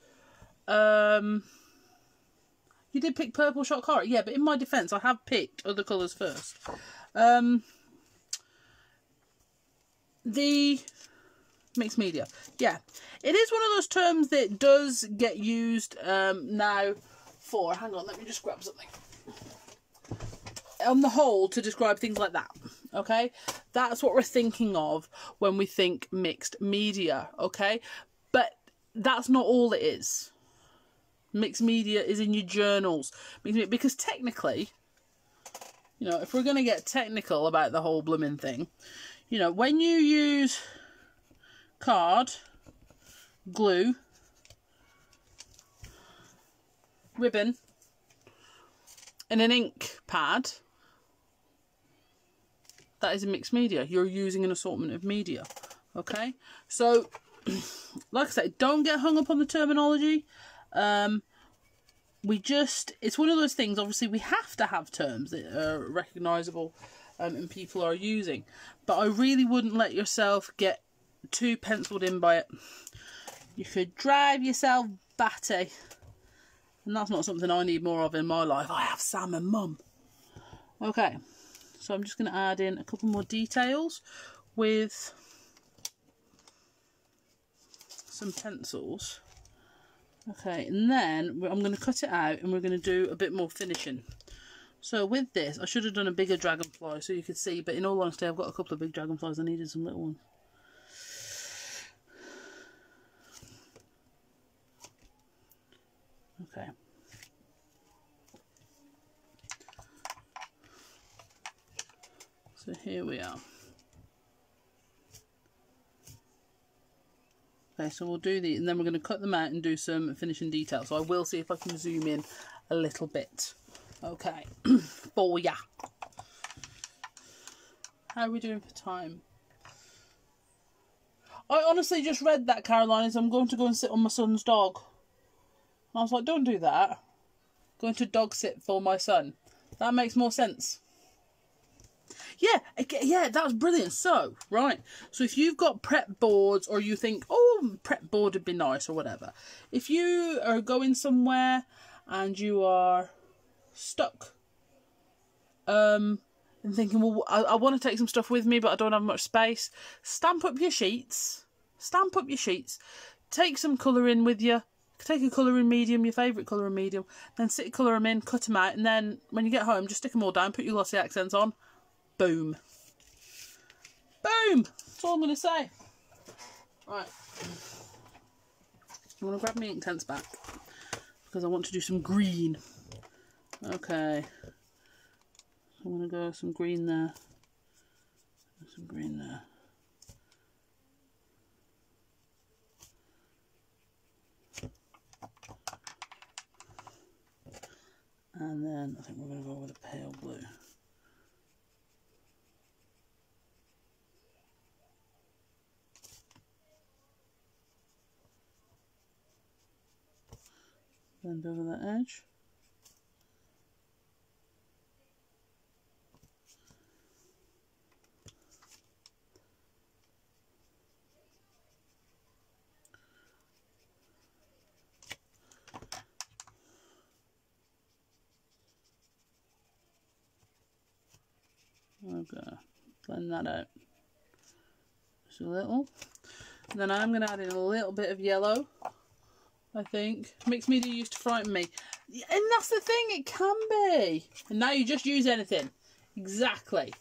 You did pick purple shot color. Yeah, but in my defence, I have picked other colours first. The mixed media. Yeah, it is one of those terms that does get used now for... Hang on, let me just grab something. On the whole, to describe things like that. Okay? That's what we're thinking of when we think mixed media. Okay? But that's not all it is. Mixed media is in your journals. Because technically, you know, if we're going to get technical about the whole blooming thing, you know, when you use card, glue, ribbon, and an ink pad, that is a mixed media. You're using an assortment of media. Okay? So, like I say, don't get hung up on the terminology. It's one of those things, obviously we have to have terms that are recognisable and people are using, but I really wouldn't let yourself get too penciled in by it. You could drive yourself batty, and that's not something I need more of in my life. I have Sam and Mum. Okay, so I'm just going to add in a couple more details with some pencils. Okay, and then I'm going to cut it out and we're going to do a bit more finishing. So with this, I should have done a bigger dragonfly so you could see, but in all honesty, I've got a couple of big dragonflies. I needed some little ones. Okay. So here we are. Okay, so we'll do these, and then we're going to cut them out and do some finishing detail. So I will see if I can zoom in a little bit. Okay, for ya. How are we doing for time? I honestly just read that, Caroline, as I'm going to go and sit on my son's dog. And I was like, don't do that. Going to dog sit for my son. That makes more sense. Yeah, that's brilliant. So, right. So if you've got prep boards, or you think, oh, prep board would be nice or whatever. If you are going somewhere and you are stuck and thinking, well, I want to take some stuff with me, but I don't have much space. Stamp up your sheets. Stamp up your sheets. Take some colouring with you. Take a colouring medium, your favourite colouring medium. Then colour them in, cut them out. And then when you get home, just stick them all down. Put your glossy accents on. Boom. Boom. That's all I'm going to say. Right. I'm going to grab my ink tents back. Because I want to do some green. Okay. I'm going to go some green there. Some green there. And then I think we're going to go with a pale blue. Blend over that edge. Okay, blend that out just a little. And then I'm going to add in a little bit of yellow, I think. Mixed media used to frighten me. And that's the thing, it can be. And now you just use anything. Exactly.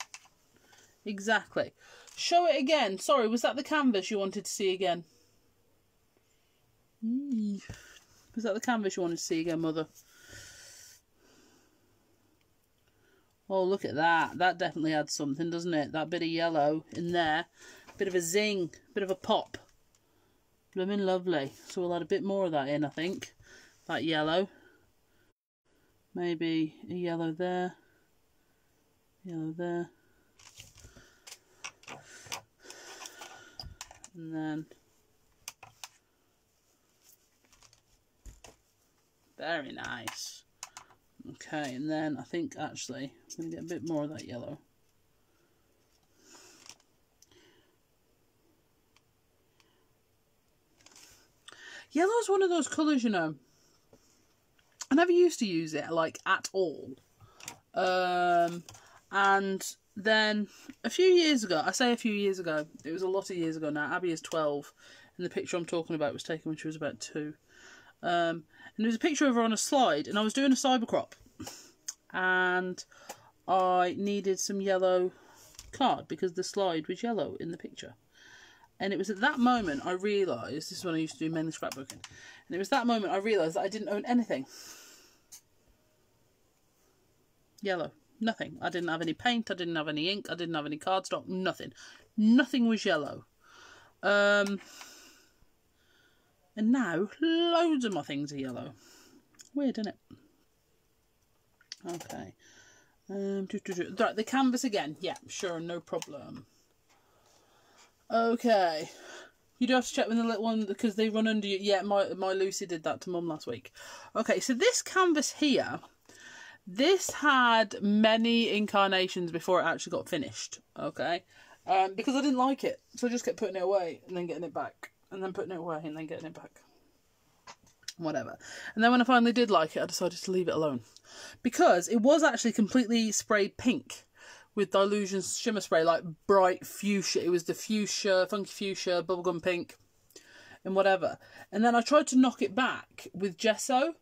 Exactly. Show it again. Sorry, was that the canvas you wanted to see again? Was that the canvas you wanted to see again, Mother? Oh, look at that. That definitely adds something, doesn't it? That bit of yellow in there. Bit of a zing. Bit of a pop. Blooming lovely. So we'll add a bit more of that in, I think. That yellow. Maybe a yellow there. Yellow there. And then... very nice. Okay, and then I think actually I'm going to get a bit more of that yellow. Yellow is one of those colours, you know. I never used to use it, like, at all. And then a few years ago, I say a few years ago, it was a lot of years ago now. Abby is 12, and the picture I'm talking about was taken when she was about 2. And there was a picture of her on a slide, and I was doing a cyber crop, and I needed some yellow card because the slide was yellow in the picture. And it was at that moment I realised, this is when I used to do mainly scrapbooking, and it was that moment I realised that I didn't own anything yellow. Nothing. I didn't have any paint, I didn't have any ink, I didn't have any cardstock, nothing. Nothing was yellow. And now, loads of my things are yellow. Weird, isn't it? Okay. Right, the canvas again. Yeah, sure, no problem. Okay. You do have to check with the little one because they run under you. Yeah, my Lucy did that to Mum last week. Okay, so this canvas here, this had many incarnations before it actually got finished. Okay. Because I didn't like it. So I just kept putting it away and then getting it back. And then putting it away and then getting it back. Whatever. And then when I finally did like it, I decided to leave it alone. Because it was actually completely sprayed pink with Dilution shimmer spray, like bright fuchsia. It was the fuchsia, funky fuchsia, bubblegum pink, and whatever. And then I tried to knock it back with gesso.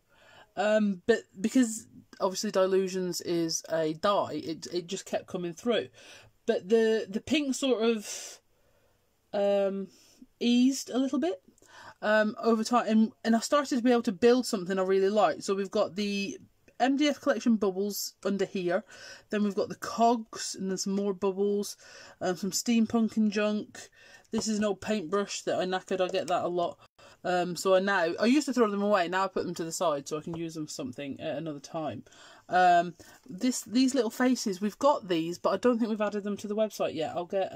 But because obviously Dilutions is a dye, it just kept coming through. But the pink sort of eased a little bit over time, and I started to be able to build something I really like. So we've got the MDF collection bubbles under here, then we've got the cogs, and there's some more bubbles, some steampunk and junk. This is an old paintbrush that I knackered. I get that a lot. So I used to throw them away. Now I put them to the side so I can use them for something at another time. These little faces, we've got these, but I don't think we've added them to the website yet. I'll get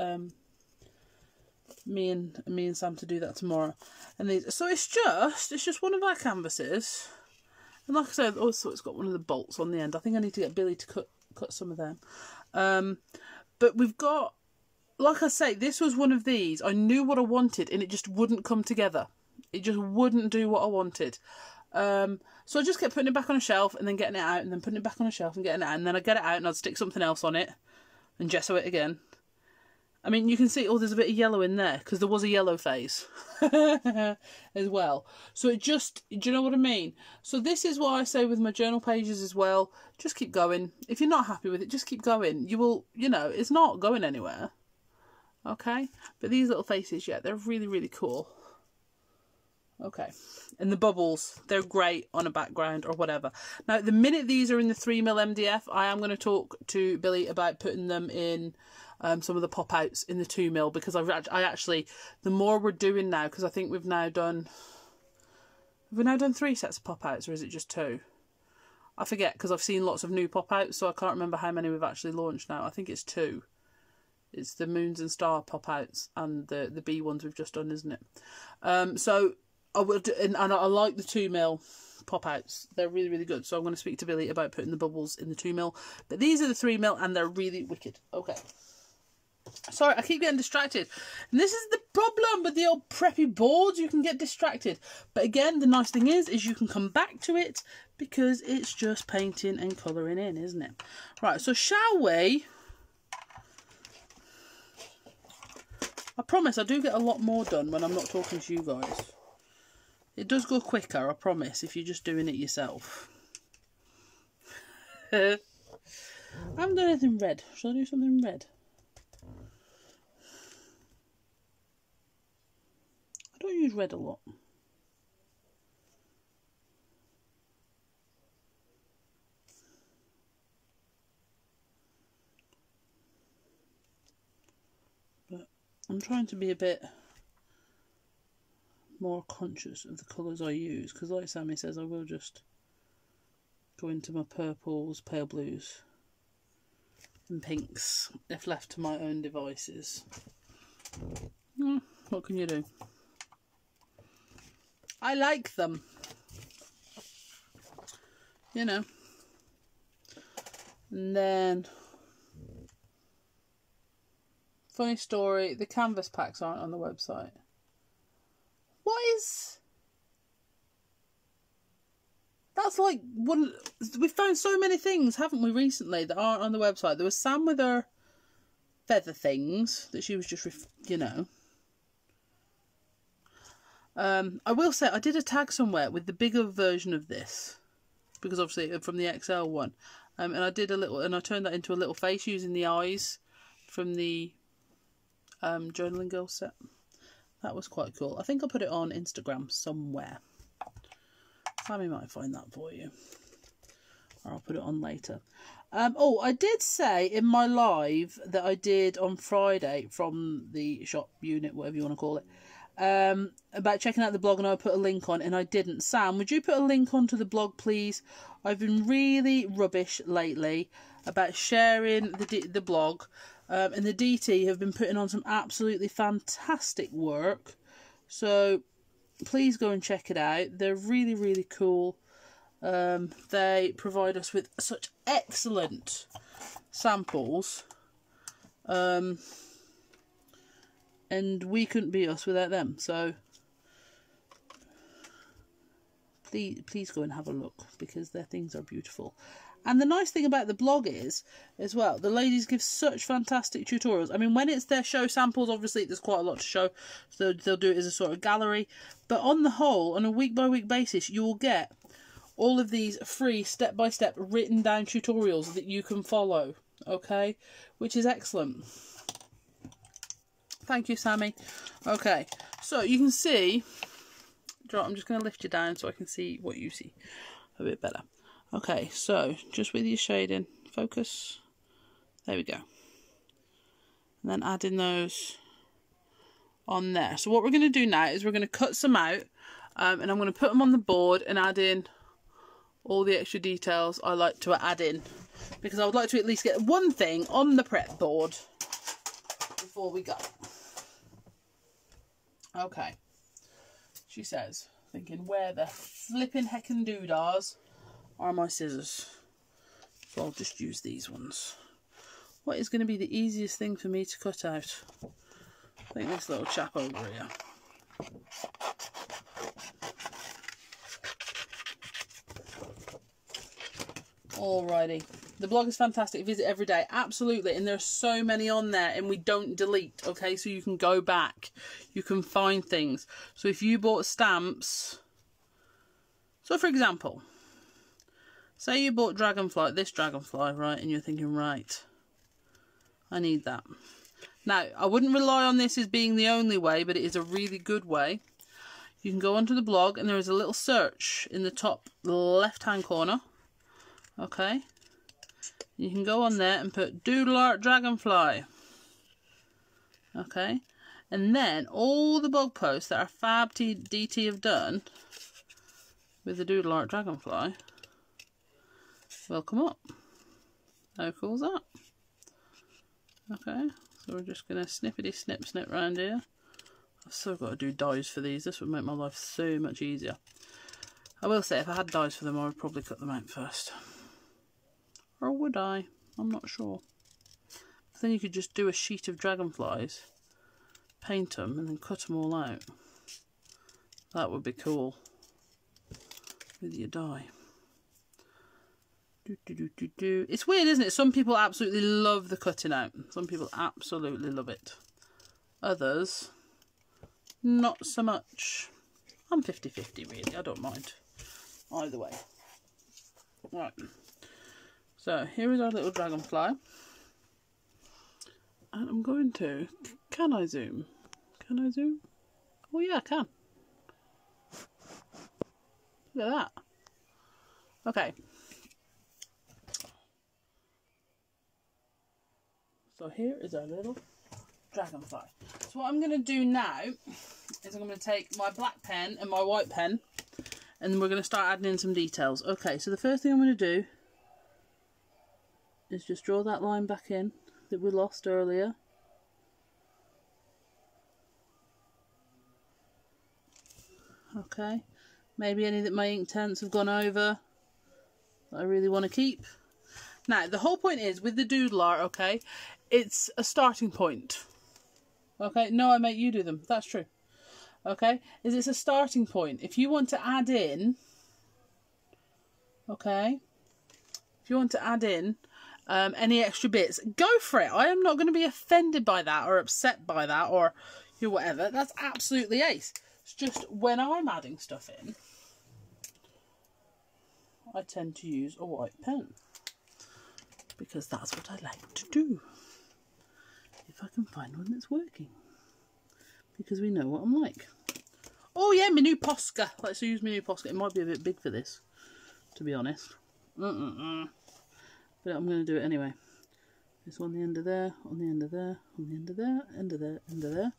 me and Sam to do that tomorrow. And these, so it's just one of our canvases. And like I said, also it's got one of the bolts on the end. I think I need to get Billy to cut some of them. But we've got, like I say, this was one of these. I knew what I wanted and it just wouldn't come together. It just wouldn't do what I wanted. So I just kept putting it back on a shelf and then getting it out and then putting it back on a shelf and getting it out. And then I'd get it out and I'd stick something else on it and gesso it again. I mean, you can see, oh, there's a bit of yellow in there because there was a yellow phase as well. So it just, do you know what I mean? So this is what I say with my journal pages as well. Just keep going. If you're not happy with it, just keep going. You will, you know, it's not going anywhere. Okay? But these little faces, yeah, they're really, really cool. Okay. And the bubbles, they're great on a background or whatever. Now, the minute these are in the 3mm MDF, I am going to talk to Billy about putting them in some of the pop-outs in the 2mm, because I actually, the more we're doing now, because I think we've now done 3 sets of pop-outs, or is it just 2? I forget, because I've seen lots of new pop-outs, so I can't remember how many we've actually launched now. I think it's 2. It's the Moons and Star pop-outs and the bee ones we've just done, isn't it? So I will do, and I like the 2mm pop-outs. They're really, really good. So I'm going to speak to Billy about putting the bubbles in the 2mm. But these are the 3mm and they're really wicked. Okay. Sorry, I keep getting distracted. And this is the problem with the old preppy boards. You can get distracted. But again, the nice thing is you can come back to it because it's just painting and colouring in, isn't it? Right, so shall we? I promise I do get a lot more done when I'm not talking to you guys. It does go quicker, I promise, if you're just doing it yourself. I haven't done anything red. Shall I do something red? I don't use red a lot. But I'm trying to be a bit more conscious of the colours I use, because like Sammy says, I will just go into my purples, pale blues and pinks if left to my own devices. What can you do? I like them, you know. And then, funny story, the canvas packs aren't on the website. What is... That's like one... We've found so many things, haven't we, recently, that aren't on the website. There was Sam with her feather things that she was just, you know. I will say, I did a tag somewhere with the bigger version of this, because obviously from the XL one. And I did a little, and I turned that into a little face using the eyes from the Journaling Girl set. That was quite cool. I think I'll put it on Instagram somewhere. Sammy might find that for you. Or I'll put it on later. Oh, I did say in my live that I did on Friday from the shop unit, whatever you want to call it, about checking out the blog, and I put a link on, and I didn't. Sam, would you put a link onto the blog, please? I've been really rubbish lately about sharing the blog. And the DT have been putting on some absolutely fantastic work. So please go and check it out. They're really, really cool. They provide us with such excellent samples. And we couldn't be us without them. So please go and have a look, because their things are beautiful. And the nice thing about the blog is, as well, the ladies give such fantastic tutorials. I mean, when it's their show samples, obviously there's quite a lot to show, so they'll do it as a sort of gallery. But on the whole, on a week-by-week basis, you will get all of these free step-by-step written down tutorials that you can follow, okay, which is excellent. Thank you, Sammy. Okay, so you can see, I'm just going to lift you down so I can see what you see a bit better. Okay, so just with your shading, focus, there we go. And then adding those on there. So what we're going to do now is we're going to cut some out, and I'm going to put them on the board and add in all the extra details I like to add in, because I would like to at least get one thing on the prep board before we go. Okay, she says, thinking, where the flipping heckin' doodars are my scissors? So I'll just use these ones. What is going to be the easiest thing for me to cut out? I think this little chap over here. Alrighty. The blog is fantastic. Visit every day. Absolutely. And there's so many on there and we don't delete. Okay, so you can go back. You can find things. So if you bought stamps. So for example, say you bought dragonfly, this dragonfly, right? And you're thinking, right, I need that. Now, I wouldn't rely on this as being the only way, but it is a really good way. You can go onto the blog and there is a little search in the top left-hand corner. Okay. You can go on there and put Doodle Art Dragonfly. Okay. And then all the blog posts that our Fab DT have done with the Doodle Art Dragonfly will come up. How cool is that? Okay. So we're just going to snippety snip around here. I've still got to do dies for these. This would make my life so much easier. I will say, if I had dies for them, I would probably cut them out first. Or would I? I'm not sure. But then you could just do a sheet of dragonflies, paint them, and then cut them all out. That would be cool. With your die. It's weird, isn't it? Some people absolutely love the cutting out. Some people absolutely love it. Others, not so much. I'm 50-50 really. I don't mind either way. Right. So here is our little dragonfly. And I'm going to... Can I zoom? Can I zoom? Oh yeah, I can. Look at that. Okay. So here is our little dragonfly. So what I'm going to do now is I'm going to take my black pen and my white pen and we're going to start adding in some details. Okay, so the first thing I'm going to do is just draw that line back in that we lost earlier. Okay, maybe any that my Inktense have gone over that I really want to keep. Now, the whole point is, with the doodle art, okay, it's a starting point. Okay, no, I make you do them. That's true. Okay, it's a starting point. If you want to add in, okay, if you want to add in any extra bits, go for it. I am not going to be offended by that or upset by that or whatever. That's absolutely ace. It's just when I'm adding stuff in, I tend to use a white pen. Because that's what I like to do. If I can find one that's working. Because we know what I'm like. Oh yeah, my new Posca. Let's use my new Posca. It might be a bit big for this, to be honest. But I'm going to do it anyway. It's on the end of there, on the end of there, on the end of there, end of there, end of there.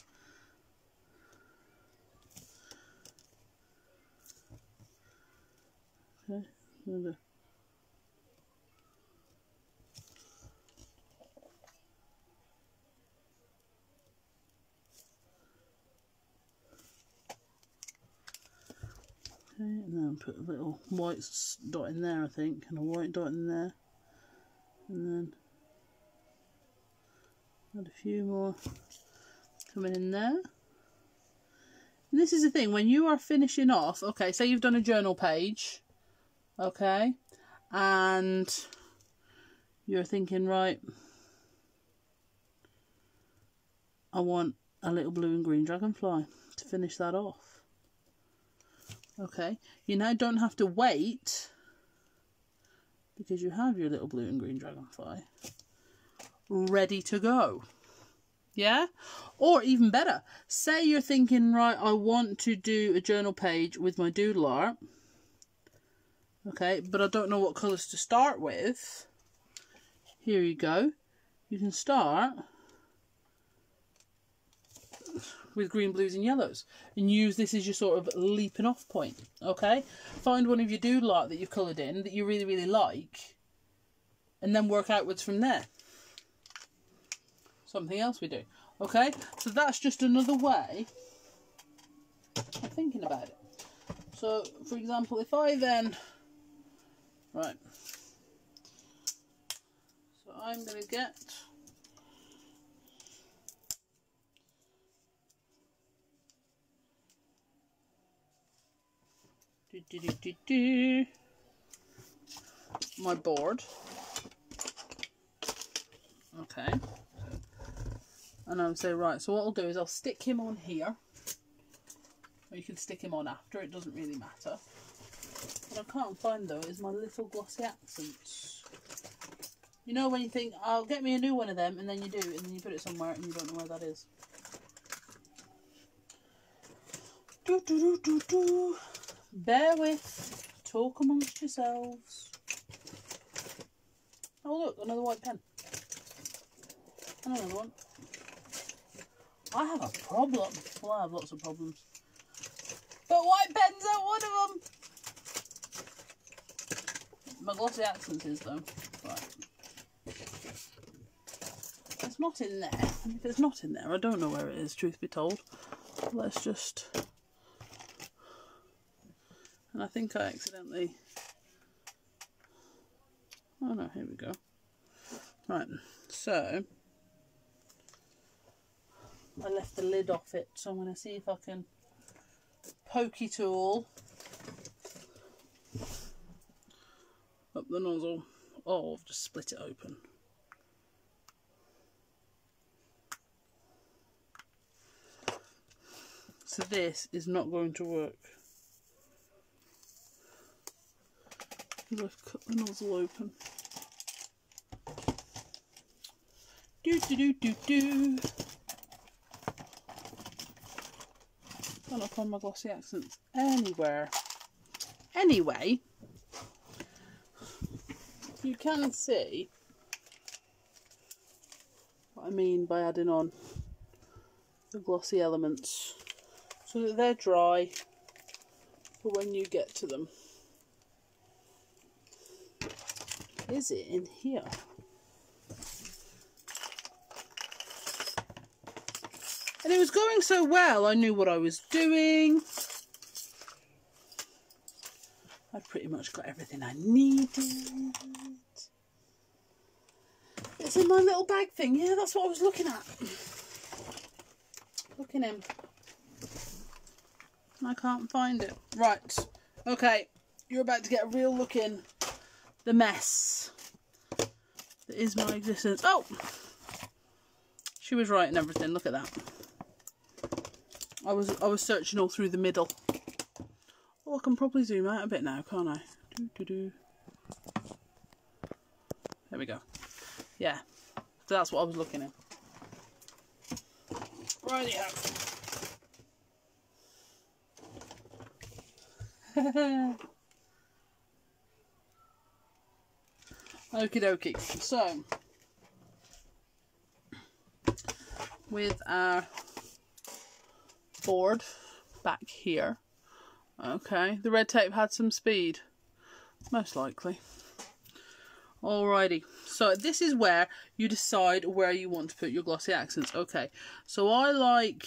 Okay, and then put a little white dot in there, I think, and a white dot in there, and then add a few more coming in there. And this is the thing, when you are finishing off, okay, say you've done a journal page, okay, and you're thinking, right, I want a little blue and green dragonfly to finish that off. Okay, you now don't have to wait because you have your little blue and green dragonfly ready to go. Yeah? Or even better, say you're thinking, right, I want to do a journal page with my doodle art. Okay, but I don't know what colours to start with. Here you go. You can start with green, blues and yellows and use this as your sort of leaping off point. Okay, find one of your doodle art that you've coloured in that you really, really like and then work outwards from there. Something else we do. Okay, so that's just another way of thinking about it. So, for example, if I then... Right. So I'm going to get... my board. Okay. And I'll say, right, so what I'll do is I'll stick him on here. Or you can stick him on after, it doesn't really matter. What I can't find though is my little glossy accents. You know when you think, I'll get me a new one of them, and then you do, and then you put it somewhere and you don't know where that is. Bear with, talk amongst yourselves. Oh look, another white pen. And another one. I have a problem. Well, I have lots of problems. But white pens are one of them. My glossy accents is though. Right. It's not in there. If it's not in there, I don't know where it is, truth be told. Let's just... And I think I accidentally... Oh no, here we go. Right, so... I left the lid off it, so I'm going to see if I can pokey tool up the nozzle. Oh, I've just split it open. So this is not going to work. I've cut the nozzle open. Do. Can't find my glossy accents anywhere. Anyway, you can see what I mean by adding on the glossy elements so that they're dry for when you get to them. Is it in here? And it was going so well, I knew what I was doing. I'd pretty much got everything I needed. It's in my little bag thing. Yeah, that's what I was looking at. Looking in. I can't find it. Right. Okay. You're about to get a real look in the mess that is my existence. Oh! She was right and everything. Look at that. I was searching all through the middle. Oh, I can probably zoom out a bit now, can't I? There we go. Yeah, so that's what I was looking at. Rightio. Okie dokie. So, with our board back here, okay, the red tape had some speed, most likely. Alrighty, so this is where you decide where you want to put your glossy accents. Okay, so I like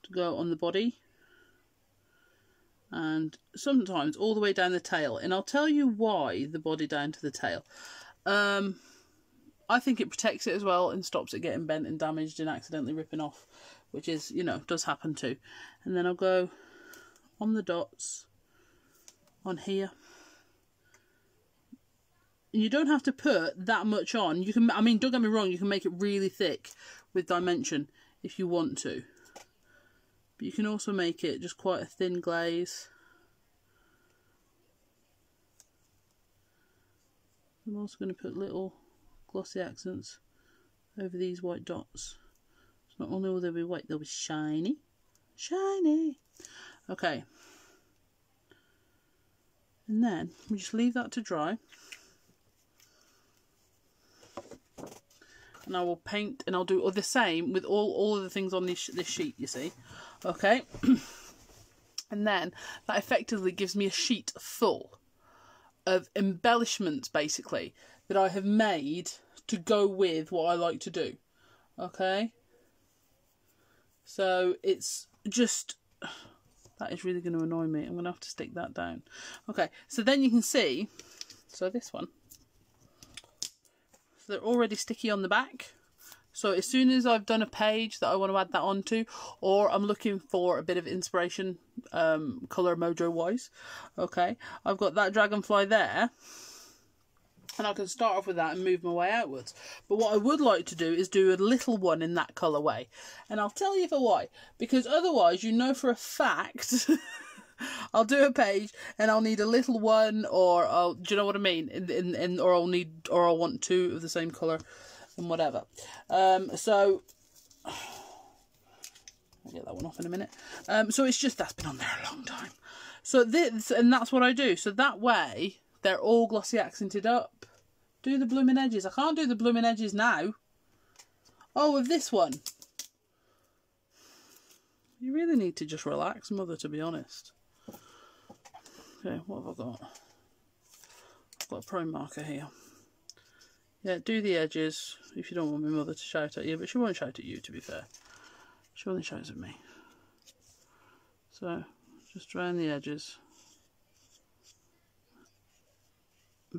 to go on the body and sometimes all the way down the tail, and I'll tell you why the body down to the tail. I think it protects it as well and stops it getting bent and damaged and accidentally ripping off, which is, you know, does happen too. And then I'll go on the dots on here. And you don't have to put that much on. You can, I mean, don't get me wrong, you can make it really thick with dimension if you want to. but you can also make it just quite a thin glaze. I'm also going to put little glossy accents over these white dots. So not only will they be white, they'll be shiny. Shiny! Okay. And then we just leave that to dry. And I will paint, and I'll do the same with all of the things on this sheet, you see. Okay. And then that effectively gives me a sheet full of embellishments, basically, that I have made to go with what I like to do. Okay. So it's just, that is really going to annoy me. I'm going to have to stick that down. Okay. So then you can see, so this one. So they're already sticky on the back. So as soon as I've done a page that I want to add that onto, or I'm looking for a bit of inspiration, colour mojo wise, okay, I've got that dragonfly there, and I can start off with that and move my way outwards. But what I would like to do is do a little one in that colourway, and I'll tell you for why. Because otherwise, you know for a fact, I'll do a page and I'll need a little one, or do you know what I mean? Or I'll want two of the same colour. And whatever. So I'll get that one off in a minute. So it's just, that's been on there a long time. So this, and that's what I do. So that way they're all glossy accented up. Do the blooming edges. I can't do the blooming edges now. Oh, with this one. You really need to just relax, mother, to be honest. Okay, what have I got? I've got a pro marker here. Yeah, do the edges if you don't want my mother to shout at you, but she won't shout at you, to be fair. She only shouts at me. So, just around the edges.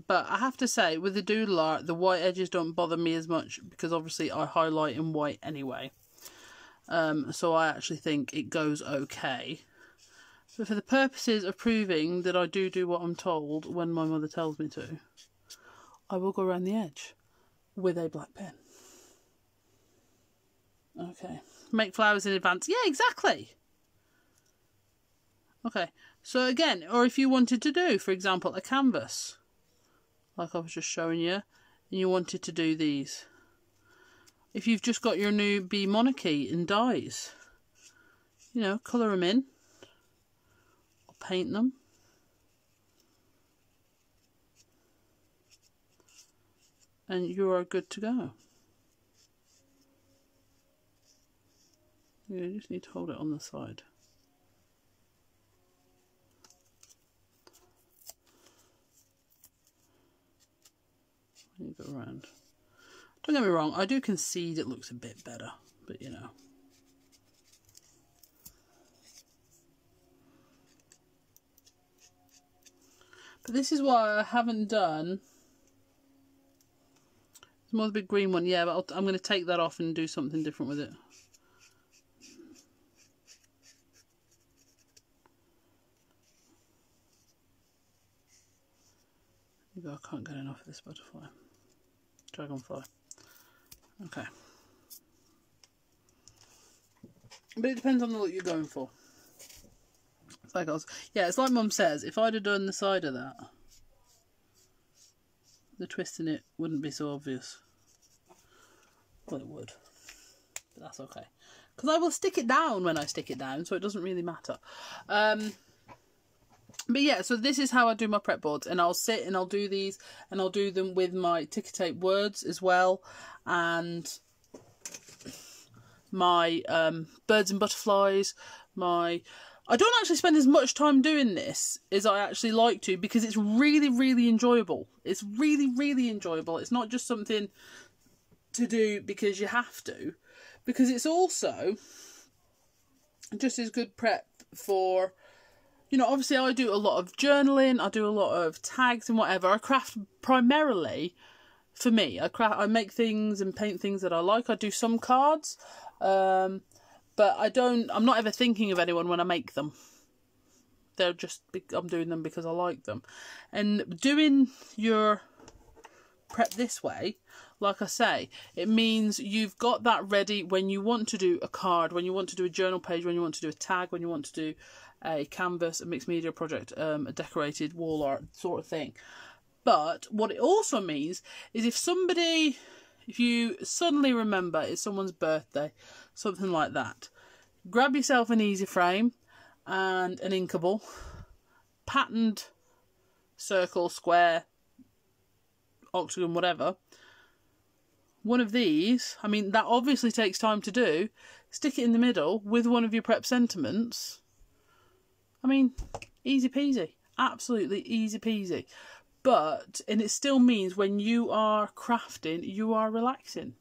But I have to say, with the doodle art, the white edges don't bother me as much, because obviously I highlight in white anyway. So I actually think it goes okay. But for the purposes of proving that I do what I'm told when my mother tells me to, I will go around the edge with a black pen. Okay. Make flowers in advance. Yeah, exactly. Okay. So again, or if you wanted to do, for example, a canvas, like I was just showing you, and you wanted to do these. If you've just got your new Bee Monarchy in dies, you know, colour them in, or paint them. And you are good to go. You just need to hold it on the side. You go around. Don't get me wrong, I do concede it looks a bit better, but you know. But this is why I haven't done. There's more the big green one, yeah, but I'm going to take that off and do something different with it. I can't get enough of this butterfly. Dragonfly. Okay. But it depends on the look you're going for. It's like it's like Mum says, if I'd have done the side of that, the twist in it wouldn't be so obvious. Well, it would. But that's okay. Because I will stick it down when I stick it down, so it doesn't really matter. But yeah, so this is how I do my prep boards. And I'll sit and I'll do these. And I'll do them with my ticker tape words as well. And my birds and butterflies. I don't actually spend as much time doing this as I actually like to, because it's really, really enjoyable. It's really, really enjoyable. It's not just something to do because you have to, because it's also just as good prep for, you know, obviously I do a lot of journaling, I do a lot of tags and whatever. I craft primarily for me. I make things and paint things that I like. I do some cards, but I'm not ever thinking of anyone when I make them. They're just, I'm doing them because I like them. And doing your prep this way, like I say, it means you've got that ready when you want to do a card, when you want to do a journal page, when you want to do a tag, when you want to do a canvas, a mixed media project, a decorated wall art sort of thing. But what it also means is if you suddenly remember it's someone's birthday, something like that, grab yourself an easy frame and an inkable, patterned circle, square, octagon, whatever. One of these, I mean, that obviously takes time to do. Stick it in the middle with one of your prep sentiments. I mean, easy peasy. Absolutely easy peasy. And it still means when you are crafting, you are relaxing.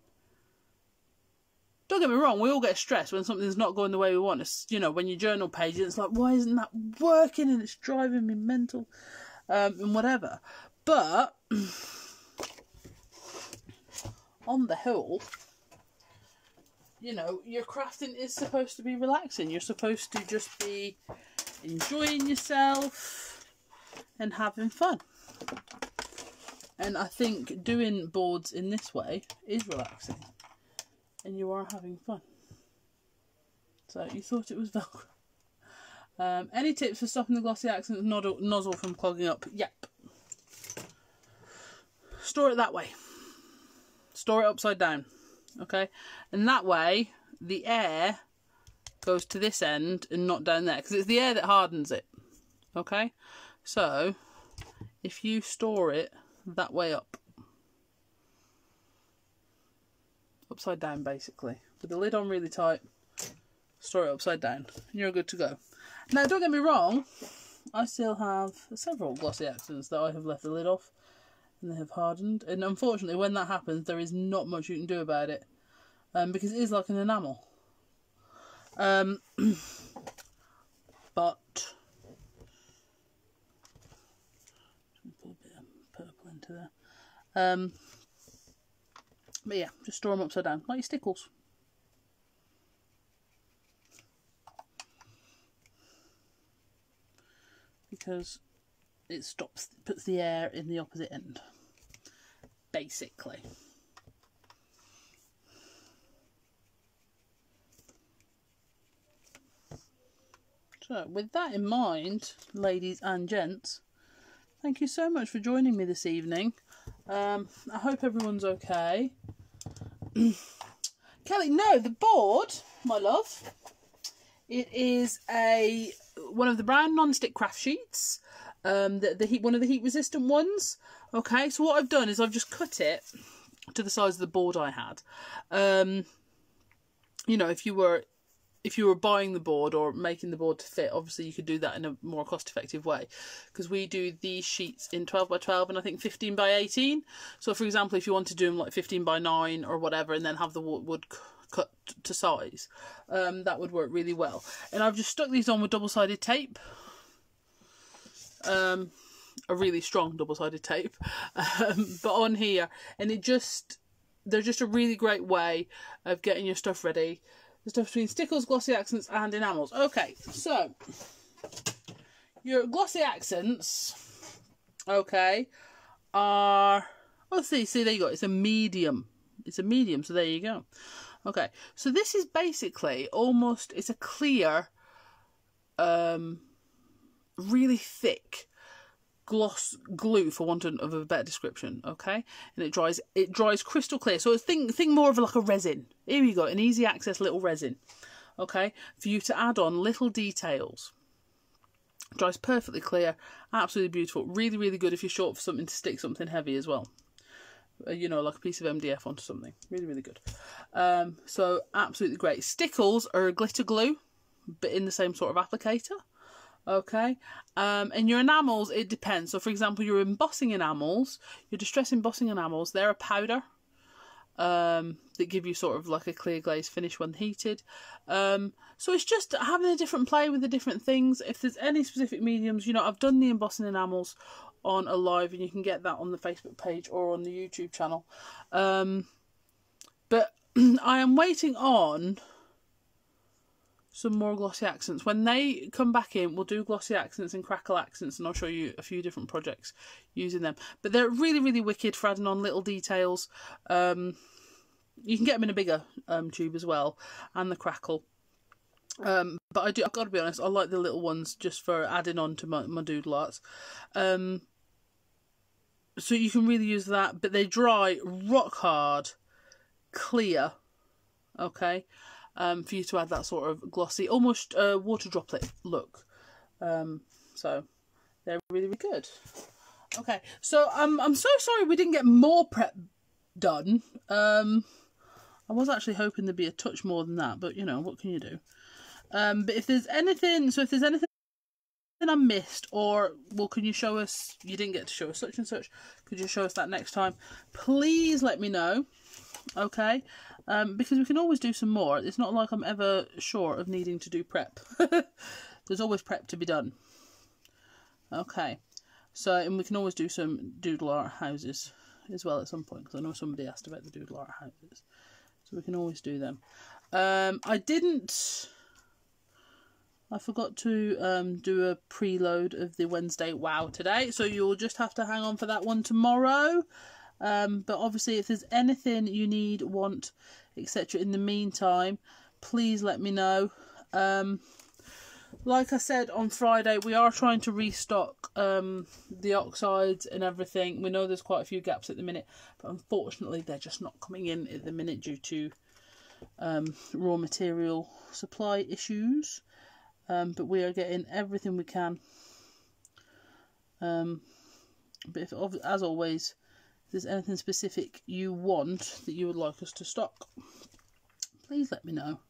Don't get me wrong, we all get stressed when something's not going the way we want. It's, you know, when you journal page, it's like, why isn't that working? And it's driving me mental, and whatever. But on the whole, you know, your crafting is supposed to be relaxing. You're supposed to just be enjoying yourself and having fun. And I think doing boards in this way is relaxing. And you are having fun. So you thought it was Velcro. Any tips for stopping the glossy accent nozzle from clogging up? Yep. Store it that way. Store it upside down. Okay? And that way the air goes to this end and not down there. Because it's the air that hardens it. Okay? So if you store it that way upside down basically, with the lid on really tight, store it upside down, and you're good to go. Now don't get me wrong, I still have several glossy accents that I have left the lid off and they have hardened, and unfortunately when that happens there is not much you can do about it, because it is like an enamel. But put a bit of purple into there. But yeah, just store them upside down, like your stickles. Because it puts the air in the opposite end, basically. So, with that in mind, ladies and gents, thank you so much for joining me this evening. I hope everyone's okay. Kelly, no, the board, my love, it is one of the brown non-stick craft sheets, one of the heat resistant ones. Okay, so what I've done is I've just cut it to the size of the board I had. You know, if you were buying the board or making the board to fit, obviously you could do that in a more cost-effective way, because we do these sheets in 12 by 12 and I think 15 by 18. So for example, if you want to do them like 15 by 9 or whatever and then have the wood cut to size, that would work really well. And I've just stuck these on with double-sided tape, a really strong double-sided tape, but on here, and they're just a really great way of getting your stuff ready. The stuff between stickles, glossy accents and enamels. Okay, so your glossy accents, okay, are, well, see there you go, it's a medium, so there you go. Okay, so this is basically almost, it's a clear, really thick gloss glue, for want of a better description. Okay, and it dries crystal clear, so think more of like a resin. Here you go, an easy access little resin, okay, for you to add on little details. Dries perfectly clear, absolutely beautiful, really good if you're short for something to stick something heavy as well, you know, like a piece of MDF onto something. Really good. So absolutely great. Stickles are a glitter glue, but in the same sort of applicator. Okay, and your enamels, it depends. So for example, your embossing enamels, your distress embossing enamels, they're a powder that give you sort of like a clear glaze finish when heated. So it's just having a different play with the different things. If there's any specific mediums, you know, I've done the embossing enamels on a live, and you can get that on the Facebook page or on the YouTube channel. But I am waiting on some more glossy accents. When they come back in, we'll do glossy accents and crackle accents, and I'll show you a few different projects using them. But they're really, really wicked for adding on little details. You can get them in a bigger tube as well, and the crackle. But I've got to be honest, I like the little ones just for adding on to my doodle arts. So you can really use that, but they dry rock hard, clear, okay, for you to add that sort of glossy, almost water droplet look. So they're really, really good. Okay, so I'm so sorry we didn't get more prep done. I was actually hoping there'd be a touch more than that, but you know, what can you do? But if there's anything, I missed, or, well, can you show us, you didn't get to show us such and such, could you show us that next time? Please let me know, okay? Because we can always do some more. It's not like I'm ever short of needing to do prep. There's always prep to be done. Okay, so, and we can always do some doodle art houses as well at some point, because I know somebody asked about the doodle art houses. So we can always do them. I forgot to do a preload of the Wednesday Wow today, so you'll just have to hang on for that one tomorrow. But obviously, if there's anything you need, want, etc. in the meantime, please let me know. Like I said on Friday, we are trying to restock the oxides and everything. We know there's quite a few gaps at the minute, but unfortunately they're just not coming in at the minute due to raw material supply issues. But we are getting everything we can. But if, as always, if there's anything specific you want that you would like us to stock, please let me know.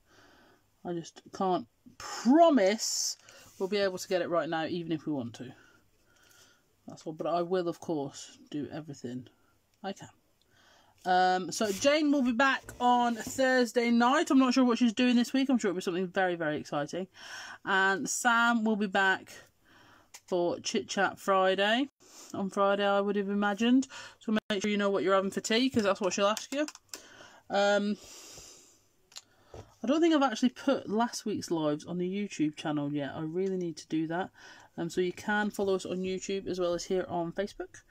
I just can't promise we'll be able to get it right now, even if we want to. That's all. But I will, of course, do everything I can. So Jane will be back on Thursday night. I'm not sure what she's doing this week. I'm sure it'll be something very, very exciting. And Sam will be back for Chit Chat Friday. On Friday, I would have imagined. So make sure you know what you're having for tea, because that's what she'll ask you. I don't think I've actually put last week's lives on the YouTube channel yet. I really need to do that. So you can follow us on YouTube as well as here on Facebook.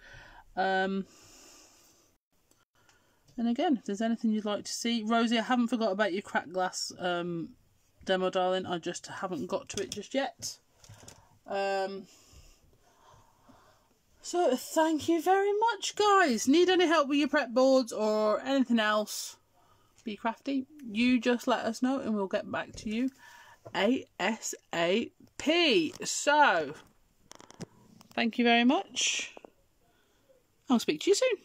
And again, if there's anything you'd like to see. Rosie, I haven't forgot about your cracked glass demo, darling. I just haven't got to it just yet. So thank you very much, guys. Need any help with your prep boards or anything else? Be crafty. You just let us know and we'll get back to you ASAP. So, thank you very much. I'll speak to you soon.